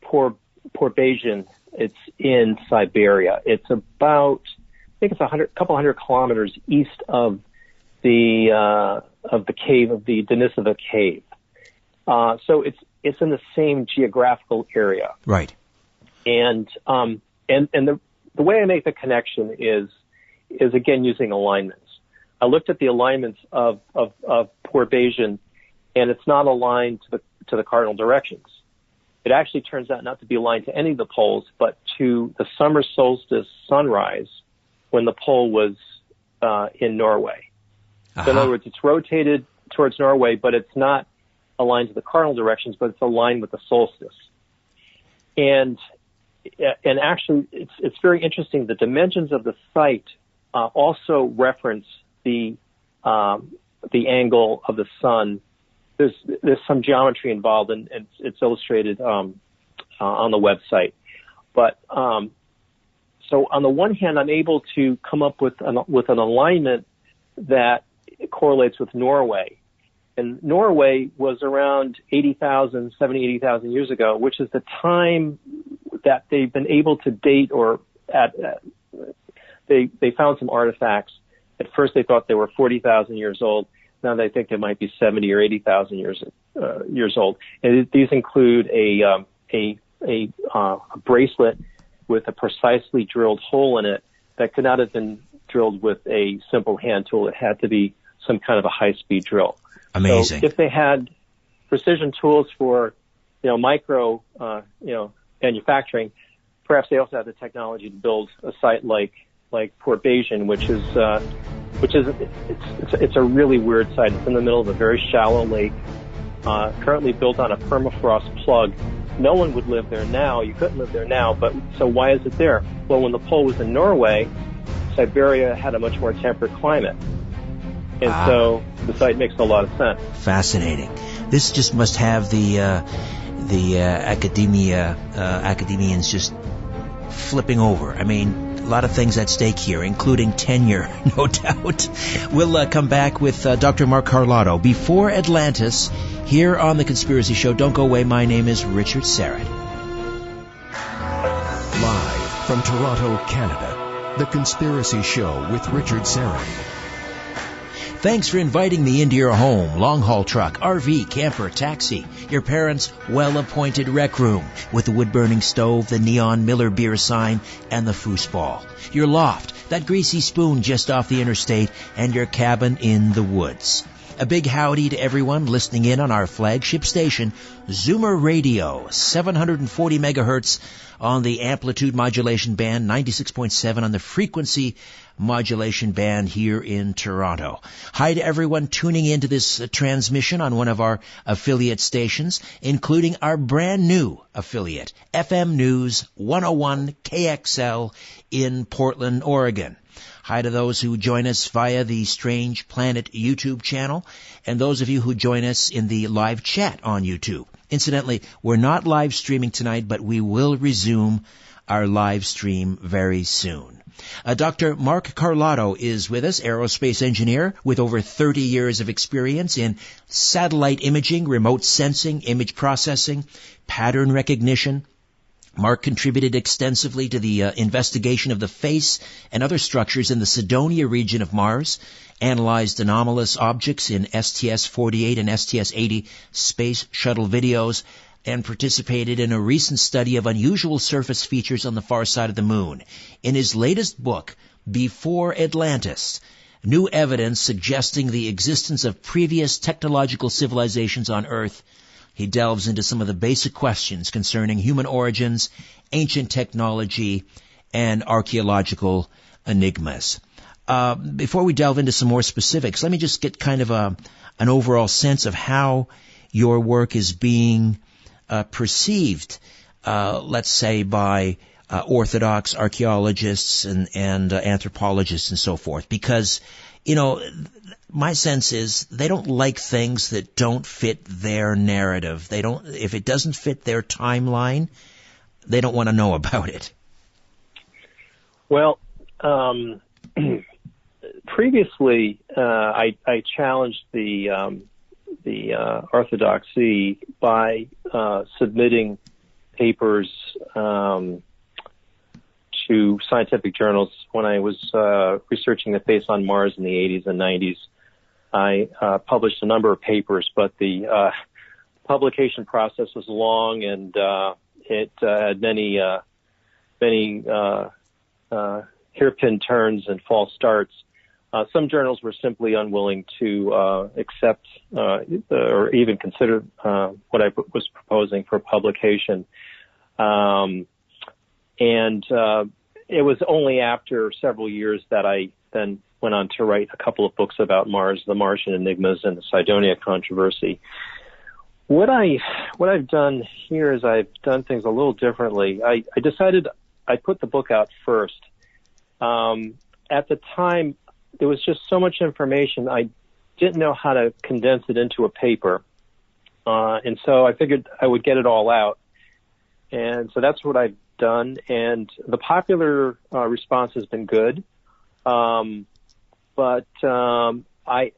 Bayesian. It's in Siberia. It's about, I think it's a couple hundred kilometers east of the cave, of the Denisova cave. So it's in the same geographical area. Right. And the way I make the connection is again using alignments. I looked at the alignments of Bayesian, and it's not aligned to the cardinal directions. It actually turns out not to be aligned to any of the poles, but to the summer solstice sunrise when the pole was in Norway. So in other words, it's rotated towards Norway, but it's not aligned to the cardinal directions, but it's aligned with the solstice. And actually, it's very interesting. The dimensions of the site also reference the angle of the sun. There's some geometry involved, and it's illustrated on the website. But so on the one hand, I'm able to come up with an alignment that correlates with Norway. And Norway was around 80,000 years ago, which is the time that they've been able to date, or they found some artifacts. At first they thought they were 40,000 years old. Now they think they might be 70 or 80,000 years old. And these include a bracelet with a precisely drilled hole in it that could not have been drilled with a simple hand tool. It had to be some kind of a high-speed drill. Amazing. So if they had precision tools for, micro, manufacturing, perhaps they also have the technology to build a site like Bayesian, which is it's a really weird site. It's in the middle of a very shallow lake, currently built on a permafrost plug. No one would live there now. You couldn't live there now, but so why is it there? Well, when the pole was in Norway, Siberia had a much more temperate climate. And so the site makes a lot of sense. Fascinating. This just must have the academians just flipping over. I mean, a lot of things at stake here, including tenure, no doubt. We'll come back with Dr. Mark Carlotto. Before Atlantis, here on The Conspiracy Show. Don't go away. My name is Richard Serrett. Live from Toronto, Canada, The Conspiracy Show with Richard Serrett. Thanks for inviting me into your home, long-haul truck, RV, camper, taxi, your parents' well-appointed rec room with the wood-burning stove, the neon Miller beer sign, and the foosball, your loft, that greasy spoon just off the interstate, and your cabin in the woods. A big howdy to everyone listening in on our flagship station, Zoomer Radio, 740 megahertz on the amplitude modulation band, 96.7 on the frequency modulation band here in Toronto. Hi to everyone tuning into this transmission on one of our affiliate stations, including our brand new affiliate, FM News 101 KXL in Portland, Oregon. Hi to those who join us via the Strange Planet YouTube channel, and those of you who join us in the live chat on YouTube. Incidentally, we're not live streaming tonight, but we will resume our live stream very soon. Dr. Mark Carlotto is with us, aerospace engineer with over 30 years of experience in satellite imaging, remote sensing, image processing, pattern recognition. Mark contributed extensively to the investigation of the face and other structures in the Cydonia region of Mars, analyzed anomalous objects in STS-48 and STS-80 space shuttle videos, and participated in a recent study of unusual surface features on the far side of the moon. In his latest book, Before Atlantis, new evidence suggesting the existence of previous technological civilizations on Earth, he delves into some of the basic questions concerning human origins, ancient technology, and archaeological enigmas. Before we delve into some more specifics, let me just get kind of an overall sense of how your work is being perceived, let's say, by orthodox archaeologists and anthropologists and so forth. Because, my sense is they don't like things that don't fit their narrative. If it doesn't fit their timeline, they don't want to know about it. Well, previously, I challenged the orthodoxy by submitting papers to scientific journals when I was researching the face on Mars in the 80s and 90s. I published a number of papers, but the publication process was long, and it had many hairpin turns and false starts. Some journals were simply unwilling to accept or even consider what I was proposing for publication. And it was only after several years that I then went on to write a couple of books about Mars, the Martian enigmas and the Cydonia controversy. What I've done here is I've done things a little differently. I decided I'd put the book out first. At the time, there was just so much information, I didn't know how to condense it into a paper. And so I figured I would get it all out. And so that's what I've done. And the popular response has been good. But I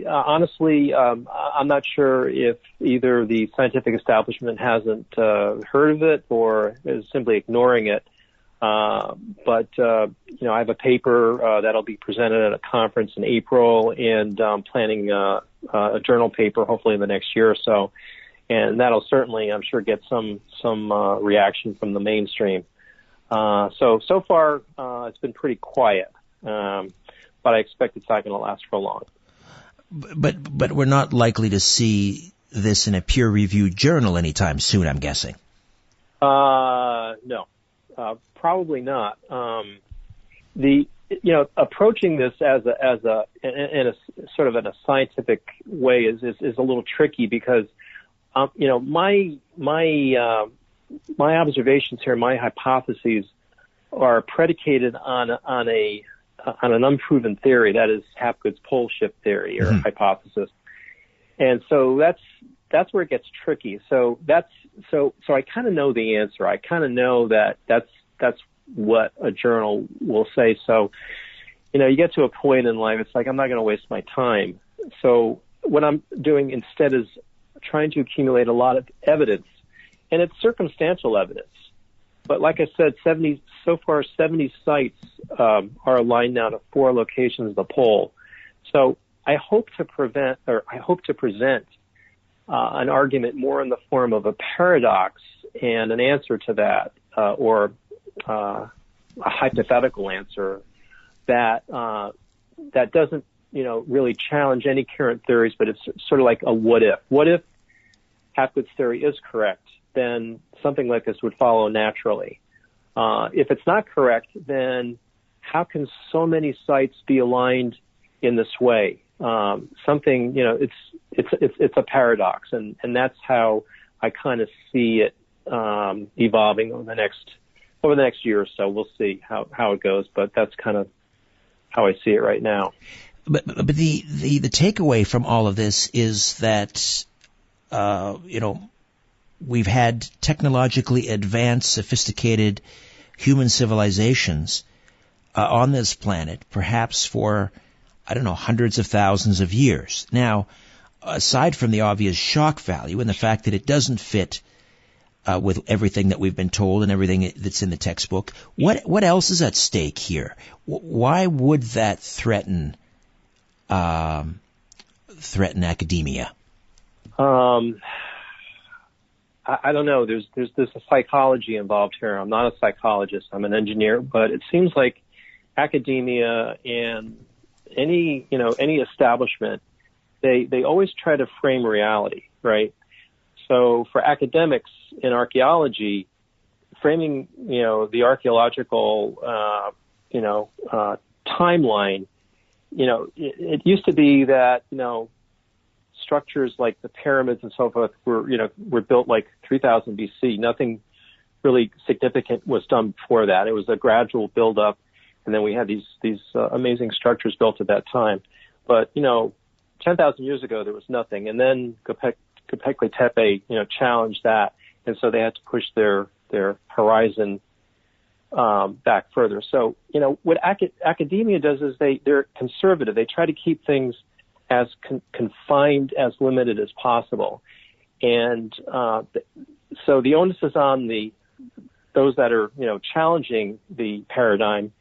honestly, I'm not sure if either the scientific establishment hasn't heard of it or is simply ignoring it. But I have a paper that'll be presented at a conference in April, and I'm planning a journal paper hopefully in the next year or so. And that'll certainly, I'm sure, get some reaction from the mainstream. So far, it's been pretty quiet. But I expect it's not going to last for long. But we're not likely to see this in a peer-reviewed journal anytime soon, I'm guessing. No, probably not. Approaching this as a sort of in a scientific way is a little tricky because my observations here, my hypotheses are predicated on an unproven theory, that is Hapgood's pole shift theory or hypothesis. And so that's where it gets tricky. So I kind of know the answer. I kind of know that that's what a journal will say. So, you get to a point in life, it's like, I'm not going to waste my time. So what I'm doing instead is trying to accumulate a lot of evidence, and it's circumstantial evidence. But like I said, 70 sites are aligned now to 4 locations of the pole. So I hope to present an argument more in the form of a paradox and an answer to that, or a hypothetical answer that doesn't really challenge any current theories, but it's sort of like a what if. What if Hapgood's theory is correct? Then something like this would follow naturally. If it's not correct, then how can so many sites be aligned in this way? It's a paradox, and that's how I kind of see it evolving over the next year or so. We'll see how it goes, but that's kind of how I see it right now. But the takeaway from all of this is that we've had technologically advanced, sophisticated human civilizations on this planet, perhaps for, hundreds of thousands of years. Now, aside from the obvious shock value and the fact that it doesn't fit with everything that we've been told and everything that's in the textbook, what else is at stake here? Why would that threaten academia? I don't know. There's a psychology involved here. I'm not a psychologist. I'm an engineer, but it seems like academia and any establishment, they always try to frame reality, right? So for academics in archaeology, framing, the archaeological, timeline, it used to be that, structures like the pyramids and so forth were built like 3000 BC. Nothing really significant was done before that. It was a gradual build-up, and then we had these amazing structures built at that time. But 10,000 years ago there was nothing, and then Göbekli Tepe challenged that, and so they had to push their horizon back further. So, what academia does is they're conservative. They try to keep things as confined, as limited as possible. And so the onus is on those that are, challenging the paradigm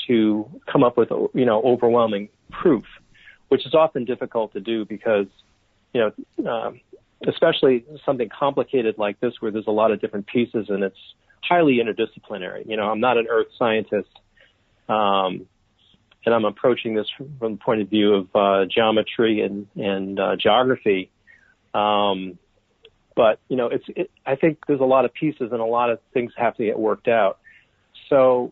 to come up with, overwhelming proof, which is often difficult to do because, especially something complicated like this where there's a lot of different pieces and it's highly interdisciplinary. I'm not an earth scientist, and I'm approaching this from the point of view of geometry and geography. But I think there's a lot of pieces and a lot of things have to get worked out. So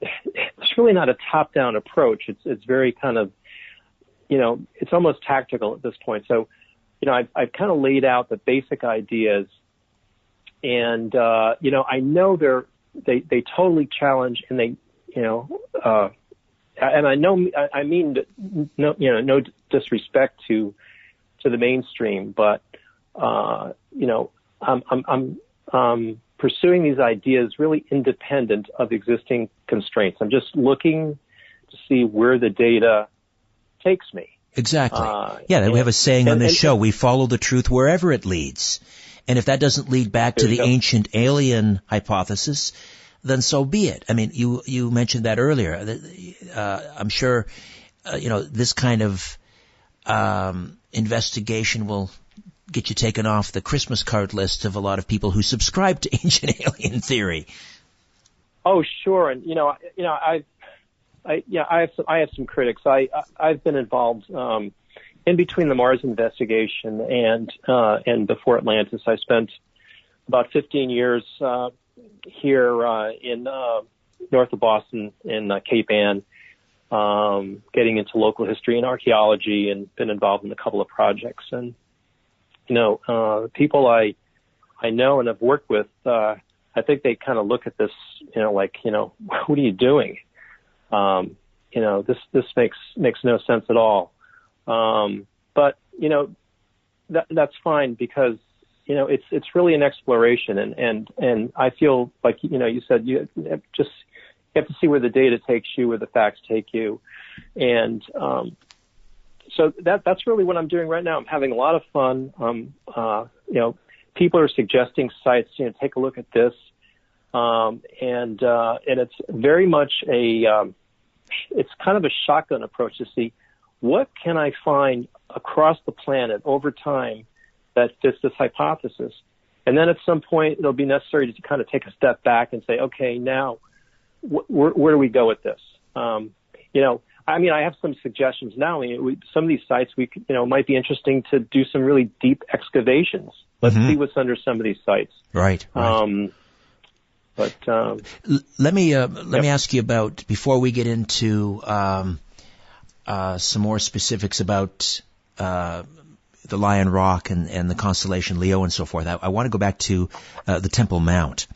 it's really not a top-down approach. It's very kind of, it's almost tactical at this point. So, I've kind of laid out the basic ideas, and I know they totally challenge, and they, and I know I mean no disrespect to the mainstream, but I'm pursuing these ideas really independent of existing constraints. I'm just looking to see where the data takes me. Exactly. We have a saying on this show, we follow the truth wherever it leads. And if that doesn't lead back to the ancient alien hypothesis, then so be it. I mean, you mentioned that earlier. I'm sure, this kind of investigation will get you taken off the Christmas card list of a lot of people who subscribe to ancient alien theory. Oh, sure. And, I have some critics. I've been involved, in between the Mars investigation and Before Atlantis. I spent about 15 years, here, in, north of Boston in Cape Ann, getting into local history and archaeology, and been involved in a couple of projects. And, people I know and have worked with, I think they kind of look at this, what are you doing? This makes no sense at all. But, that's fine because, it's really an exploration and I feel like, you said you have to see where the data takes you, where the facts take you. And, so that's really what I'm doing right now. I'm having a lot of fun. People are suggesting sites, take a look at this. And it's very much it's kind of a shotgun approach to see what can I find across the planet over time that fits this hypothesis. And then at some point it'll be necessary to kind of take a step back and say, okay, now where do we go with this? I have some suggestions now. Some of these sites might be interesting to do some really deep excavations. Let's see what's under some of these sites. Right. But let me ask you about, before we get into some more specifics about the Lion Rock and the constellation Leo and so forth. I want to go back to the Temple Mount,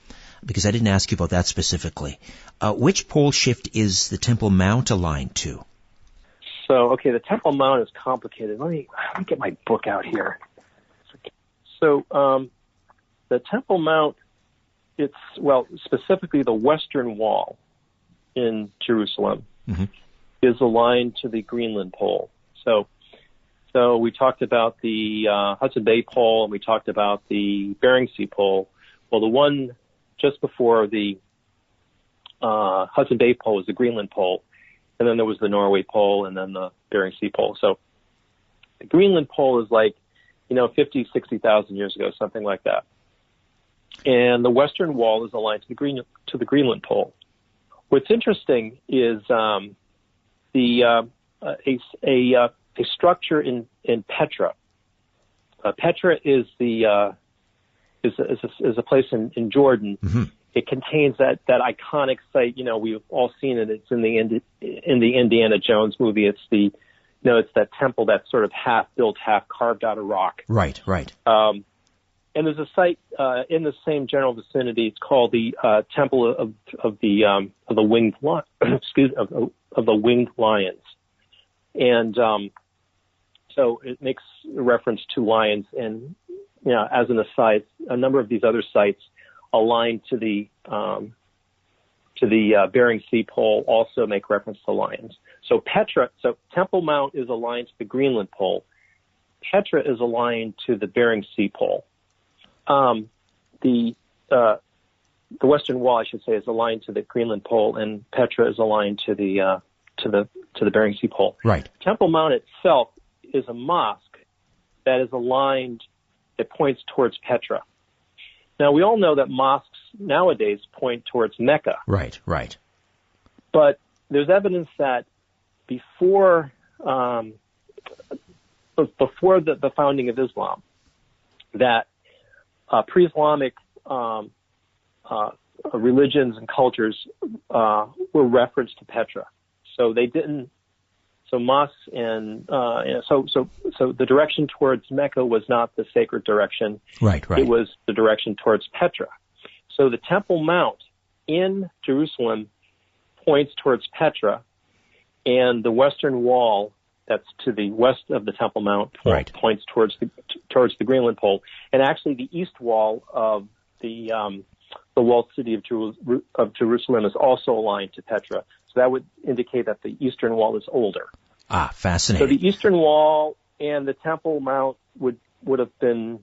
because I didn't ask you about that specifically. Which pole shift is the Temple Mount aligned to? So, the Temple Mount is complicated. Let me get my book out here. So, the Temple Mount, specifically the Western Wall in Jerusalem is aligned to the Greenland Pole. So we talked about the Hudson Bay Pole, and we talked about the Bering Sea Pole. Well, the one just before the Hudson Bay Pole was the Greenland Pole, and then there was the Norway Pole, and then the Bering Sea Pole. So the Greenland Pole is 50, 60,000 years ago, something like that. And the Western Wall is aligned to the Greenland Pole. What's interesting is a structure in Petra. Petra is a place in Jordan. It contains that iconic site. We've all seen it. It's in the Indiana Jones movie. It's it's that temple that's sort of half built, half carved out of rock. Right. And there's a site in the same general vicinity. It's called the Temple of the Winged of the Winged Lions, and so it makes reference to lions. And as an aside, a number of these other sites align to the Bering Sea Pole also make reference to lions. So Temple Mount is aligned to the Greenland Pole. Petra is aligned to the Bering Sea Pole. The Western Wall, I should say, is aligned to the Greenland Pole, and Petra is aligned to the Bering Sea Pole. Right. Temple Mount itself is a mosque that is aligned, that points towards Petra. Now, we all know that mosques nowadays point towards Mecca. Right, right. But there's evidence that before the founding of Islam, that pre-Islamic religions and cultures were referenced to Petra. So they didn't. So mosques and so the direction towards Mecca was not the sacred direction. Right, right. It was the direction towards Petra. So the Temple Mount in Jerusalem points towards Petra, and the Western Wall that's to the west of the Temple Mount points towards the Greenland Pole, and actually the east wall of the walled city of Jerusalem is also aligned to Petra. So that would indicate that the eastern wall is older. Ah, fascinating. So the eastern wall and the Temple Mount would have been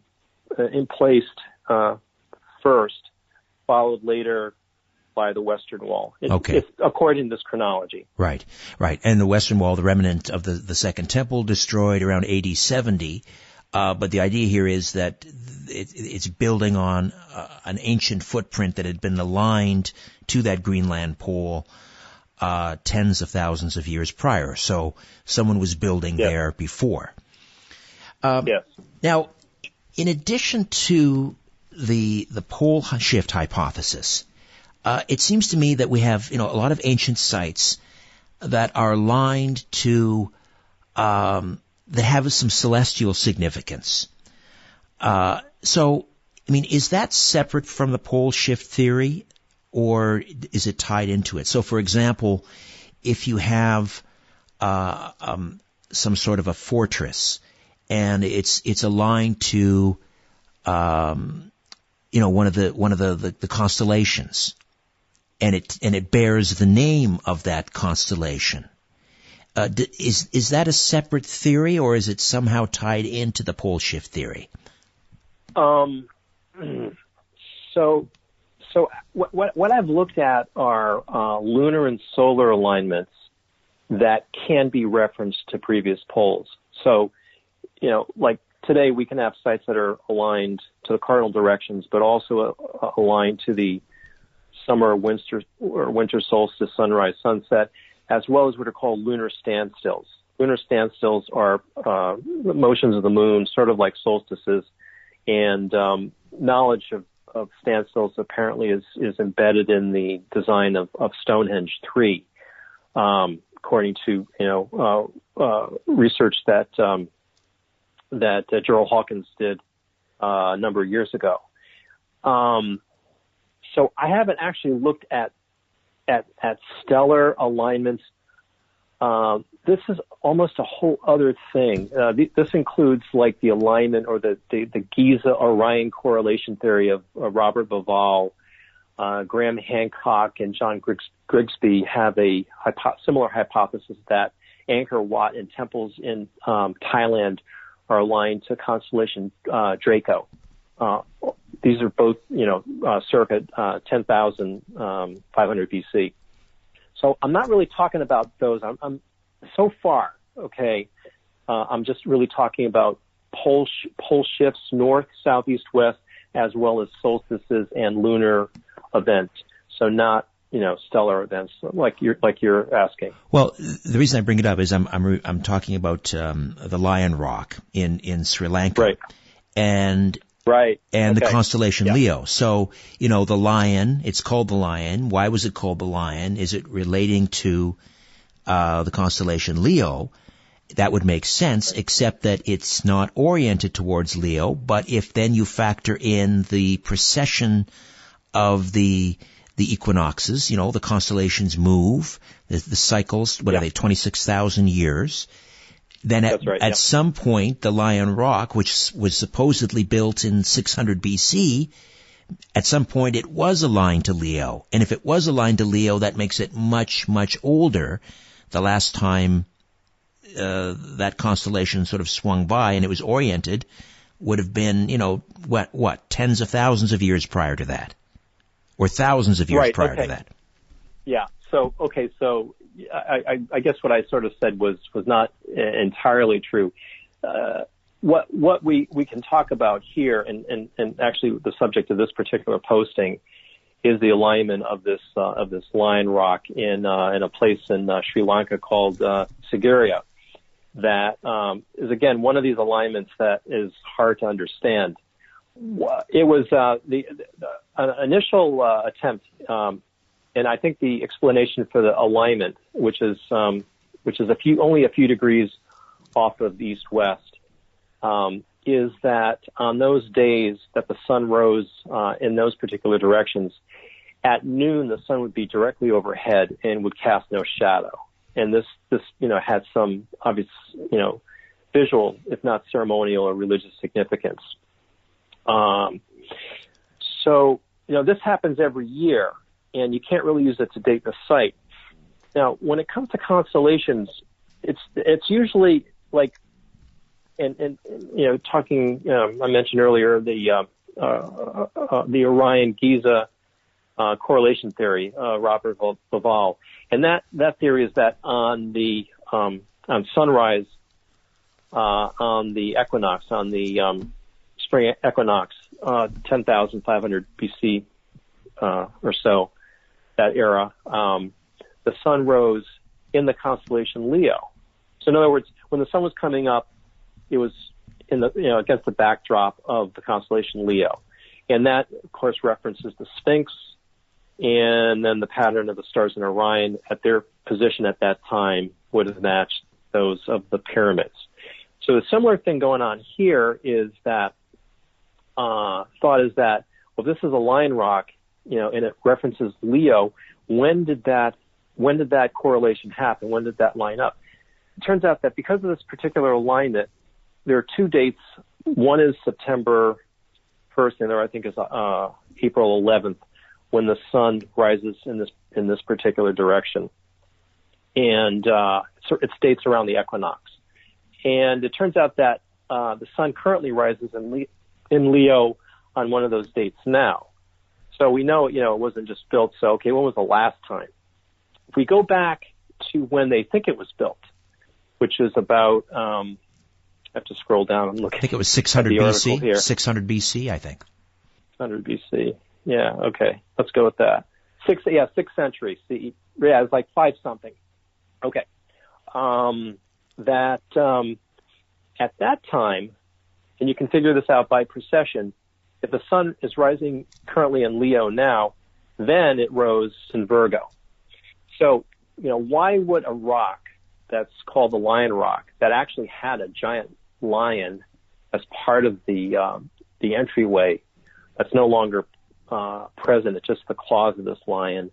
emplaced first, followed later by the Western Wall. It's according to this chronology. Right, right. And the Western Wall, the remnant of the Second Temple, destroyed around AD 70. But the idea here is that it's building on an ancient footprint that had been aligned to that Greenland Pole tens of thousands of years prior. So someone was building there before. Yes. Now, in addition to the pole shift hypothesis, it seems to me that we have a lot of ancient sites that are aligned to that have some celestial significance. So, I mean, is that separate from the pole shift theory, or is it tied into it? So, for example, if you have some sort of a fortress and it's aligned to one of the constellations, and it bears the name of that constellation. Is that a separate theory, or is it somehow tied into the pole shift theory? So what I've looked at are lunar and solar alignments that can be referenced to previous poles. So, like today we can have sites that are aligned to the cardinal directions, but also aligned to the summer, winter solstice, sunrise, sunset, as well as what are called lunar standstills. Lunar standstills are motions of the moon, sort of like solstices, and knowledge of standstills apparently is embedded in the design of Stonehenge 3, according to research that Gerald Hawkins did a number of years ago. So I haven't actually looked at stellar alignments. This is almost a whole other thing. This includes like the alignment or the Giza-Orion correlation theory of Robert Bauval. Graham Hancock and John Grigsby have a similar hypothesis that Angkor Wat and temples in Thailand are aligned to constellation Draco. These are both, circa 10,500 BC. So I'm not really talking about those. I'm so far, okay. I'm just really talking about pole shifts, north, south, east, west, as well as solstices and lunar events. So not, stellar events like you're asking. Well, the reason I bring it up is I'm talking about the Lion Rock in Sri Lanka, right? And the constellation Leo. So, the lion, it's called the lion. Why was it called the lion? Is it relating to the constellation Leo? That would make sense, except that it's not oriented towards Leo. But if then you factor in the precession of the equinoxes, the constellations move, the cycles, what are they, 26,000 years. Then at some point, the Lion Rock, which was supposedly built in 600 BC, at some point it was aligned to Leo. And if it was aligned to Leo, that makes it much, much older. The last time that constellation sort of swung by and it was oriented would have been, what, tens of thousands of years prior to that. Or thousands of years prior to that. Yeah. So I guess what I sort of said was not entirely true. What we can talk about here, and actually the subject of this particular posting, is the alignment of this lion rock in a place in Sri Lanka called Sigiriya. That is again one of these alignments that is hard to understand. It was an initial attempt, and I think the explanation for the alignment, which is only a few degrees off of east-west, is that on those days that the sun rose in those particular directions, at noon the sun would be directly overhead and would cast no shadow. And this had some obvious visual, if not ceremonial or religious significance. So this happens every year, and you can't really use it to date the site. Now, when it comes to constellations, it's usually like, and talking. I mentioned earlier the Orion Giza correlation theory, Robert Laval, and that theory is that on sunrise on the equinox, on the spring equinox, 10,500 BC or so, that era, the sun rose in the constellation Leo. So in other words, when the sun was coming up, it was in the against the backdrop of the constellation Leo, and that of course references the Sphinx, and then the pattern of the stars in Orion at their position at that time would have matched those of the pyramids. So a similar thing going on here is that thought is that, well, this is a lion rock, and it references Leo. When did that correlation happen? When did that line up? It turns out that because of this particular alignment, there are two dates. One is September 1st, and the other I think is April 11th, when the sun rises in this particular direction, and so it states around the equinox. And it turns out that the sun currently rises in Leo on one of those dates now. So we know, it wasn't just built. So, okay, when was the last time? If we go back to when they think it was built, which is about, I have to scroll down and look. I think it was 600 BC. 600 BC, I think. 600 BC. Yeah, okay. Let's go with that. 6th century CE. Yeah, it's like 5 something. Okay. At that time, and you can figure this out by precession, if the sun is rising currently in Leo now, then it rose in Virgo. So, why would a rock that's called the Lion Rock, that actually had a giant lion as part of the entryway, that's no longer present, it's just the claws of this lion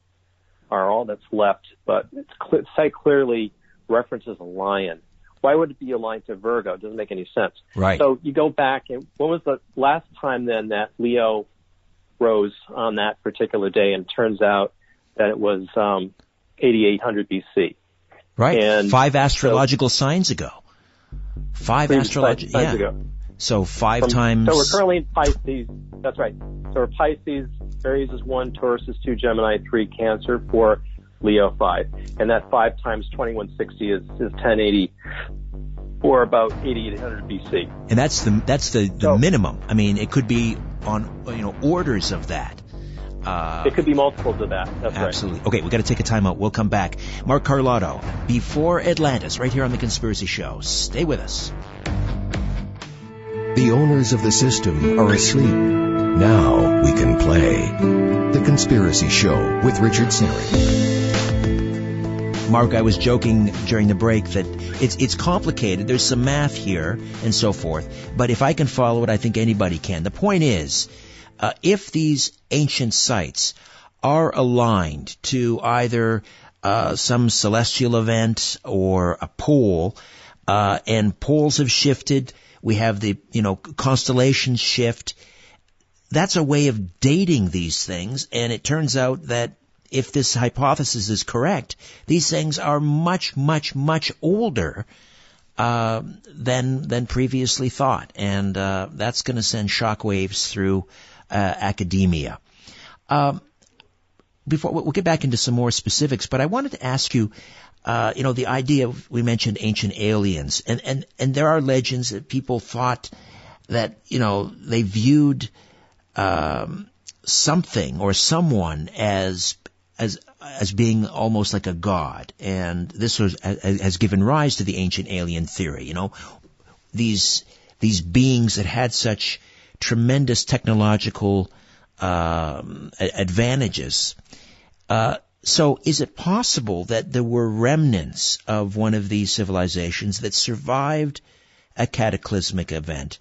are all that's left, but the site clearly references a lion. Why would it be aligned to Virgo? It doesn't make any sense. Right. So you go back, and when was the last time then that Leo rose on that particular day? And it turns out that it was 8800 BC. Right. And 5 astrological signs ago. 5 astrological signs ago. So 5 times. So we're currently in Pisces. That's right. So we're Pisces, Aries is 1, Taurus is 2, Gemini 3, Cancer 4, Leo 5. And that 5 times 2160 is 1080, or about 8800 BC. And that's the minimum. I mean, it could be on orders of that. It could be multiples of that. That's absolutely. Right. Okay, we've got to take a time out. We'll come back. Mark Carlotto, Before Atlantis, right here on The Conspiracy Show. Stay with us. The owners of the system are asleep. Now we can play. The Conspiracy Show with Richard Serry. Mark, I was joking during the break that it's complicated. There's some math here and so forth. But if I can follow it, I think anybody can. The point is, if these ancient sites are aligned to either some celestial event or a pole, and poles have shifted, we have the constellations shift, that's a way of dating these things, and it turns out that if this hypothesis is correct, these things are much, much, much older than previously thought, and that's going to send shockwaves through academia. Before we'll get back into some more specifics, but I wanted to ask you, the idea of, we mentioned ancient aliens, and there are legends that people thought that, they viewed something or someone as being almost like a god, and this has given rise to the ancient alien theory. These beings that had such tremendous technological advantages. So is it possible that there were remnants of one of these civilizations that survived a cataclysmic event,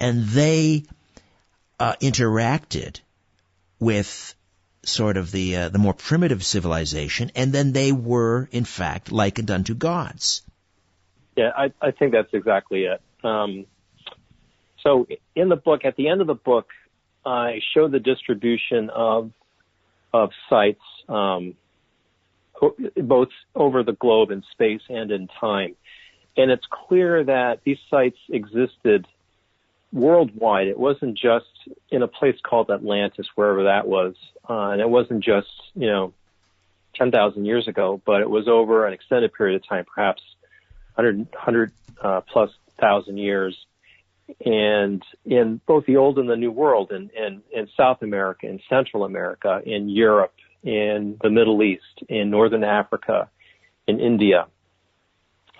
and they interacted with sort of the more primitive civilization, and then they were, in fact, likened unto gods? Yeah, I think that's exactly it. So in the book, at the end of the book, I show the distribution of sites, both over the globe in space and in time. And it's clear that these sites existed worldwide. It wasn't just in a place called Atlantis, wherever that was. And it wasn't just, 10,000 years ago, but it was over an extended period of time, perhaps 100 plus thousand years. And in both the Old and the New World, in South America, in Central America, in Europe, in the Middle East, in Northern Africa, in India,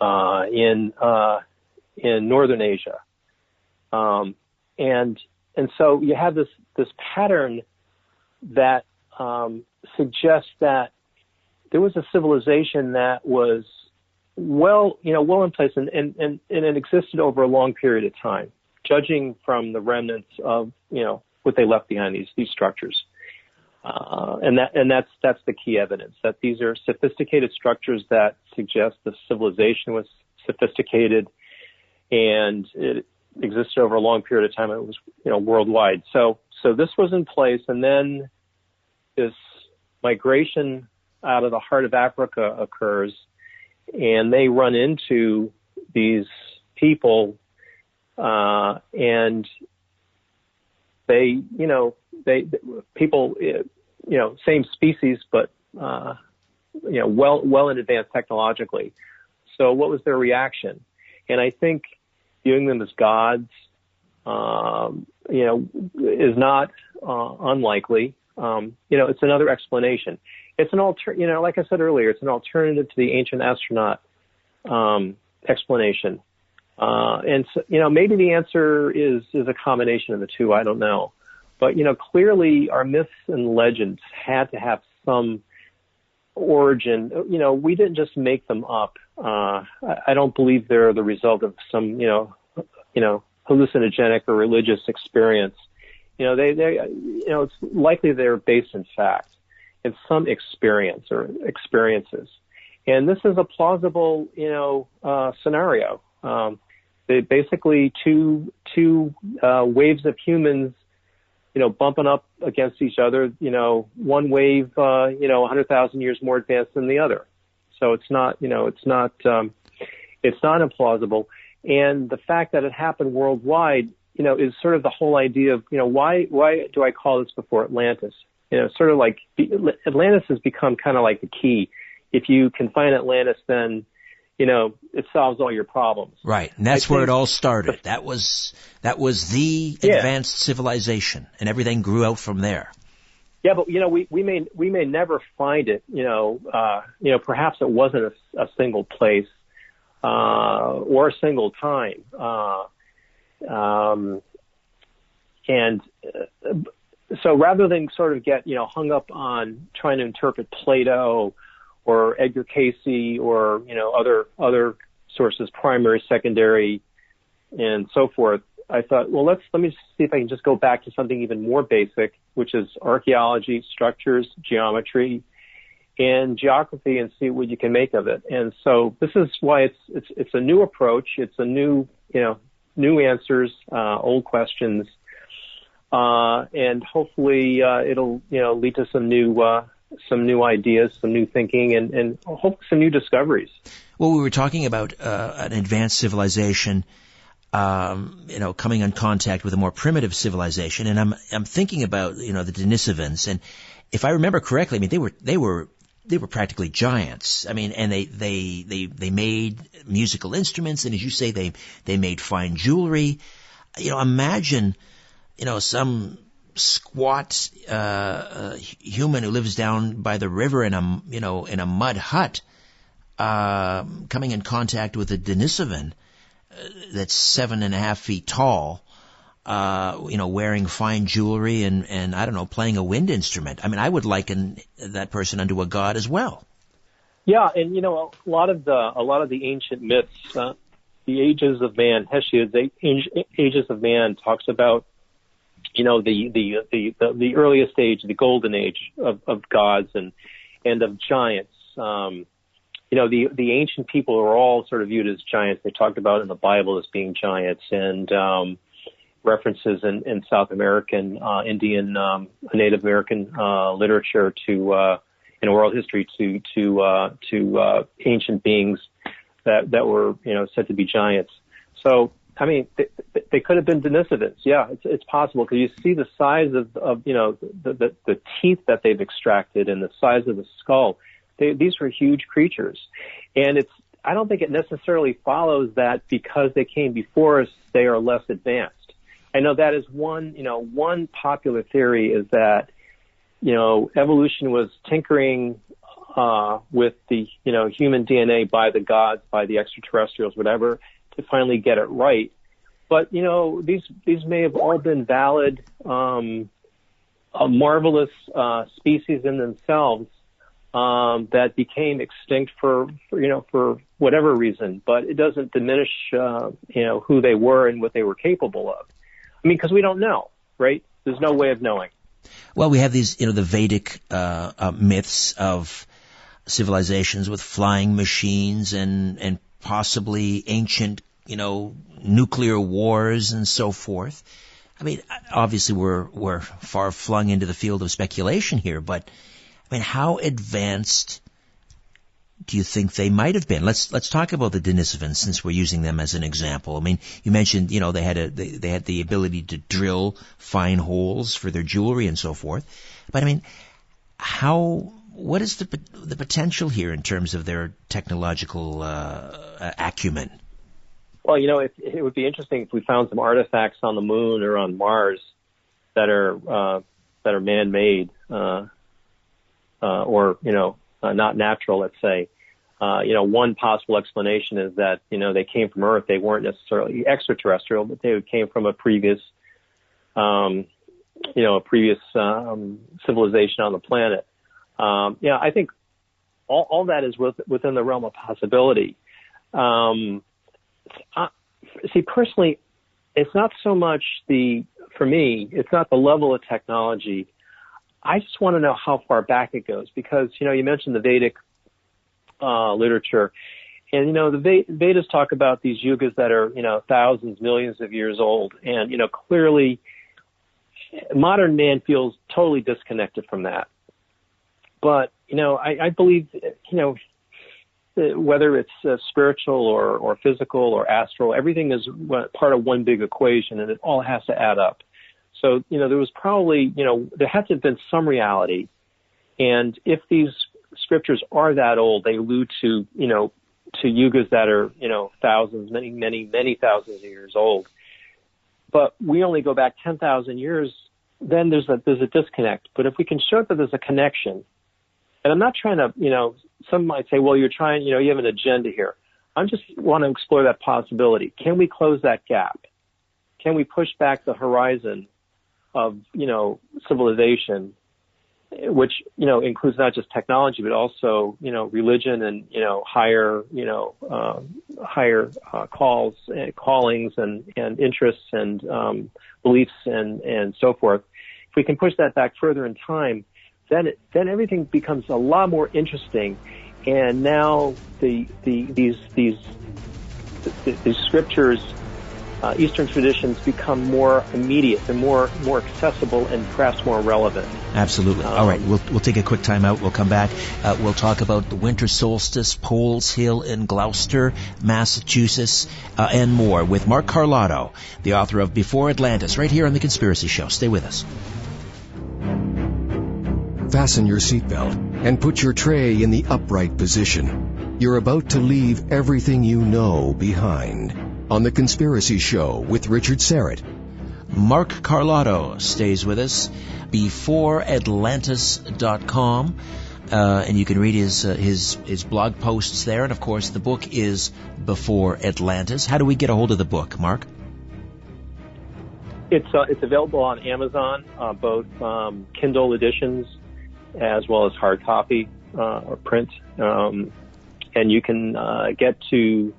in Northern Asia. And so you have this pattern that suggests that there was a civilization that was well in place, and it existed over a long period of time, judging from the remnants of, what they left behind, these structures. And that's the key evidence, that these are sophisticated structures that suggest the civilization was sophisticated and it existed over a long period of time. It was, worldwide. So this was in place, and then this migration out of the heart of Africa occurs, and they run into these people, and they same species, but, well in advance technologically. So what was their reaction? And I think viewing them as gods, is not unlikely. It's another explanation. It's an like I said earlier, it's an alternative to the ancient astronaut explanation. And so, maybe the answer is a combination of the two. I don't know. But, clearly our myths and legends had to have some origin. We didn't just make them up. I don't believe they're the result of some, hallucinogenic or religious experience. It's likely they're based in fact in some experience or experiences. And this is a plausible, scenario. They basically two waves of humans, bumping up against each other, one wave, 100,000 years more advanced than the other. So it's not implausible. And the fact that it happened worldwide, is sort of the whole idea of, why do I call this Before Atlantis? Sort of like Atlantis has become kind of like the key. If you can find Atlantis, then, it solves all your problems. Right. And that's where it all started. That was the advanced civilization, and everything grew out from there. Yeah, but we may never find it. Perhaps it wasn't a single place or a single time. So rather than sort of get hung up on trying to interpret Plato or Edgar Cayce or other sources, primary, secondary, and so forth, I thought, well, let me see if I can just go back to something even more basic, which is archaeology, structures, geometry, and geography, and see what you can make of it. And so this is why it's a new approach. It's a new answers, old questions. and hopefully it'll lead to some new ideas, some new thinking, and hopefully some new discoveries. Well, we were talking about an advanced civilization, coming in contact with a more primitive civilization, and I'm thinking about the Denisovans, and if I remember correctly, I mean they were practically giants. I mean, and they made musical instruments, and as you say, they made fine jewelry. Imagine some squat human who lives down by the river in a mud hut, coming in contact with a Denisovan that's 7.5 feet tall, wearing fine jewelry and I don't know, playing a wind instrument. I mean, I would liken that person unto a god as well. Yeah, and a lot of the ancient myths, the ages of man, Hesiod's Ages of Man talks about the earliest age, the golden age of gods and of giants. The ancient people are all sort of viewed as giants. They talked about in the Bible as being giants, and references in South American, Indian, Native American literature to in oral history to ancient beings that were said to be giants. So I mean, they could have been Denisovans. Yeah, it's possible, because you see the size of the teeth that they've extracted and the size of the skull. These were huge creatures, and I don't think it necessarily follows that because they came before us, they are less advanced. I know that is one popular theory is that evolution was tinkering with the human DNA by the gods, by the extraterrestrials, whatever, to finally get it right. But these may have all been valid, marvelous species in themselves that became extinct for whatever reason. But it doesn't diminish who they were and what they were capable of. I mean, because we don't know, right? There's no way of knowing. Well, we have these, the Vedic myths of civilizations with flying machines and possibly ancient, nuclear wars and so forth. I mean, obviously we're far flung into the field of speculation here, but I mean, how advanced do you think they might have been? Let's talk about the Denisovans, since we're using them as an example. I mean, you mentioned, they had the ability to drill fine holes for their jewelry and so forth. But I mean, what is the potential here in terms of their technological acumen? Well, it would be interesting if we found some artifacts on the moon or on Mars that are man-made, or not natural, let's say. One possible explanation is that, they came from Earth. They weren't necessarily extraterrestrial, but they came from a previous civilization on the planet. I think all that is within the realm of possibility. See, personally, it's not so much for me, it's not the level of technology. I just want to know how far back it goes, because, you mentioned the Vedic literature, and, the Vedas talk about these yugas that are, thousands, millions of years old, and, clearly modern man feels totally disconnected from that. But, I believe, whether it's spiritual or physical or astral, everything is part of one big equation, and it all has to add up. So, there was probably, there had to have been some reality. And if these scriptures are that old, they allude to, to yugas that are, thousands, many, many, many thousands of years old. But we only go back 10,000 years, then there's a disconnect. But if we can show that there's a connection, and I'm not trying to, some might say, well, you're trying, you have an agenda here. I just want to explore that possibility. Can we close that gap? Can we push back the horizon of, civilization, which, includes not just technology, but also, religion and, higher callings and interests and, beliefs and so forth. If we can push that back further in time, then everything becomes a lot more interesting. And now these scriptures, Eastern traditions become more immediate and more accessible and perhaps more relevant. Absolutely. All right, we'll take a quick time out. We'll come back. We'll talk about the winter solstice, Poles Hill in Gloucester, Massachusetts, and more with Mark Carlotto, the author of Before Atlantis, right here on The Conspiracy Show. Stay with us. Fasten your seatbelt and put your tray in the upright position. You're about to leave everything you know behind on The Conspiracy Show with Richard Serrett. Mark Carlotto stays with us. BeforeAtlantis.com, and you can read his blog posts there. And of course, the book is Before Atlantis. How do we get a hold of the book, Mark? It's available on Amazon, both Kindle editions as well as hard copy or print, and you can get to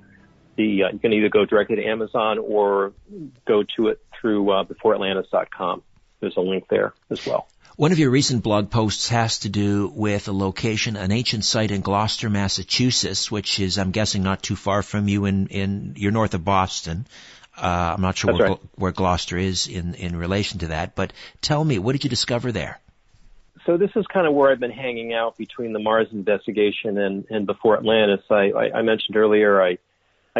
you can either go directly to Amazon or go to it through BeforeAtlantis.com. There's a link there as well. One of your recent blog posts has to do with a location, an ancient site in Gloucester, Massachusetts, which is, I'm guessing, not too far from you. You're north of Boston. I'm not sure where Gloucester is in relation to that. But tell me, what did you discover there? So this is kind of where I've been hanging out between the Mars investigation and Before Atlantis. I mentioned earlier I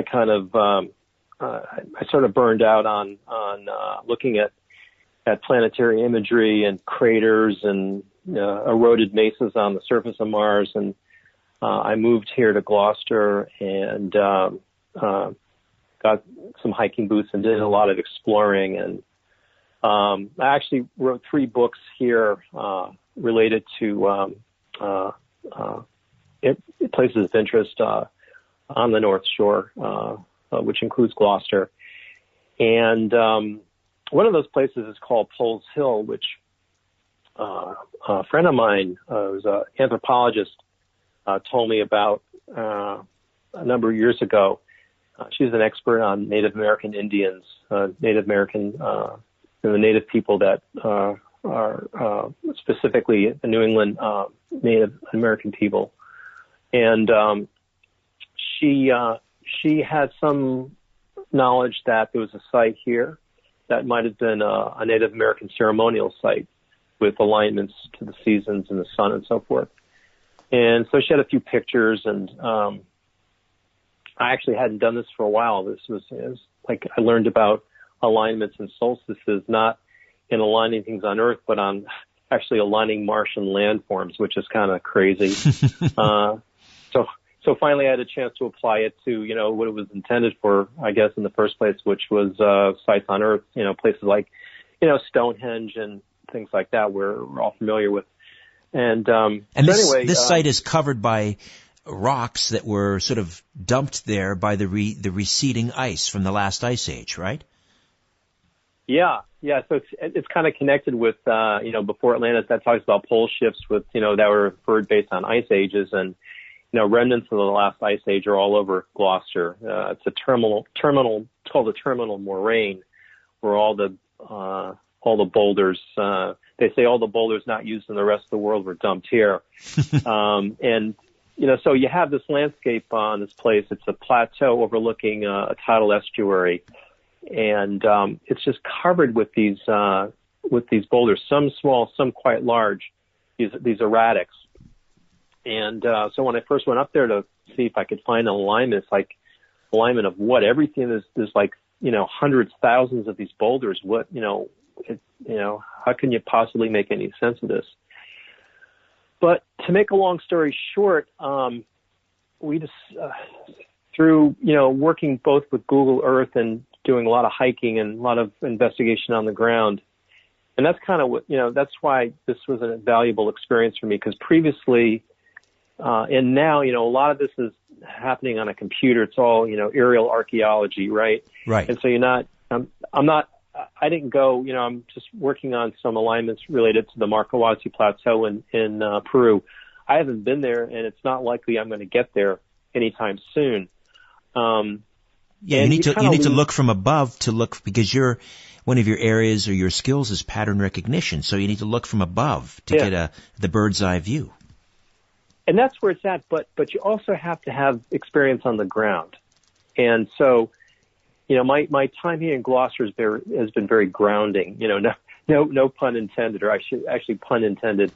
kind of I sort of burned out on looking at planetary imagery and craters and eroded mesas on the surface of Mars, and I moved here to Gloucester and got some hiking boots and did a lot of exploring. And I actually wrote 3 books here related to places of interest on the North Shore, which includes Gloucester. And one of those places is called Poles Hill, which a friend of mine, who's an anthropologist, told me about a number of years ago. She's an expert on Native American Indians, the Native people that are specifically the New England Native American people. And she had some knowledge that there was a site here that might have been a Native American ceremonial site with alignments to the seasons and the sun and so forth. And so she had a few pictures, and I actually hadn't done this for a while. It was like I learned about alignments and solstices, not in aligning things on Earth, but on actually aligning Martian landforms, which is kind of crazy. So finally I had a chance to apply it to, what it was intended for, I guess, in the first place, which was sites on Earth, places like, Stonehenge and things like that we're all familiar with. And this site is covered by rocks that were sort of dumped there by the receding ice from the last ice age, right? Yeah. So it's kind of connected with, Before Atlantis, that talks about pole shifts with, that were inferred based on ice ages, and remnants of the last ice age are all over Gloucester. It's a terminal, it's called a terminal moraine, where all the boulders, they say all the boulders not used in the rest of the world were dumped here. And, so you have this landscape on this place. It's a plateau overlooking a tidal estuary. And, it's just covered with these boulders, some small, some quite large, these erratics. And so when I first went up there to see if I could find an alignment, it's like alignment of what? Everything is, there's like, hundreds, thousands of these boulders. What, how can you possibly make any sense of this? But to make a long story short, we just, through, working both with Google Earth and doing a lot of hiking and a lot of investigation on the ground. And that's kind of what, that's why this was a valuable experience for me, because previously, and now, a lot of this is happening on a computer. It's all, aerial archaeology, right? Right. And so I didn't go, I'm just working on some alignments related to the Marcoasi Plateau in Peru. I haven't been there, and it's not likely I'm going to get there anytime soon. You need to look from above because one of your areas or your skills is pattern recognition. So you need to look from above to get the bird's eye view. And that's where it's at, but you also have to have experience on the ground. And so my time here in Gloucester has been very grounding. No pun intended, or actually pun intended.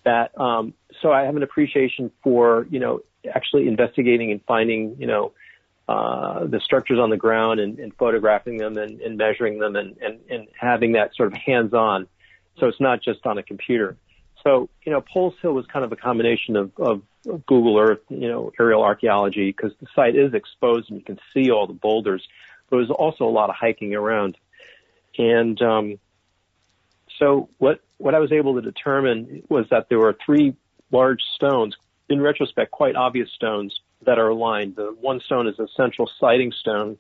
That so I have an appreciation for actually investigating and finding the structures on the ground and photographing them and measuring them and having that sort of hands-on. So it's not just on a computer. So Poles Hill was kind of a combination of Google Earth, aerial archaeology, because the site is exposed and you can see all the boulders. But there's also a lot of hiking around. And so what I was able to determine was that there were 3 large stones, in retrospect, quite obvious stones that are aligned. The one stone is a central sighting stone,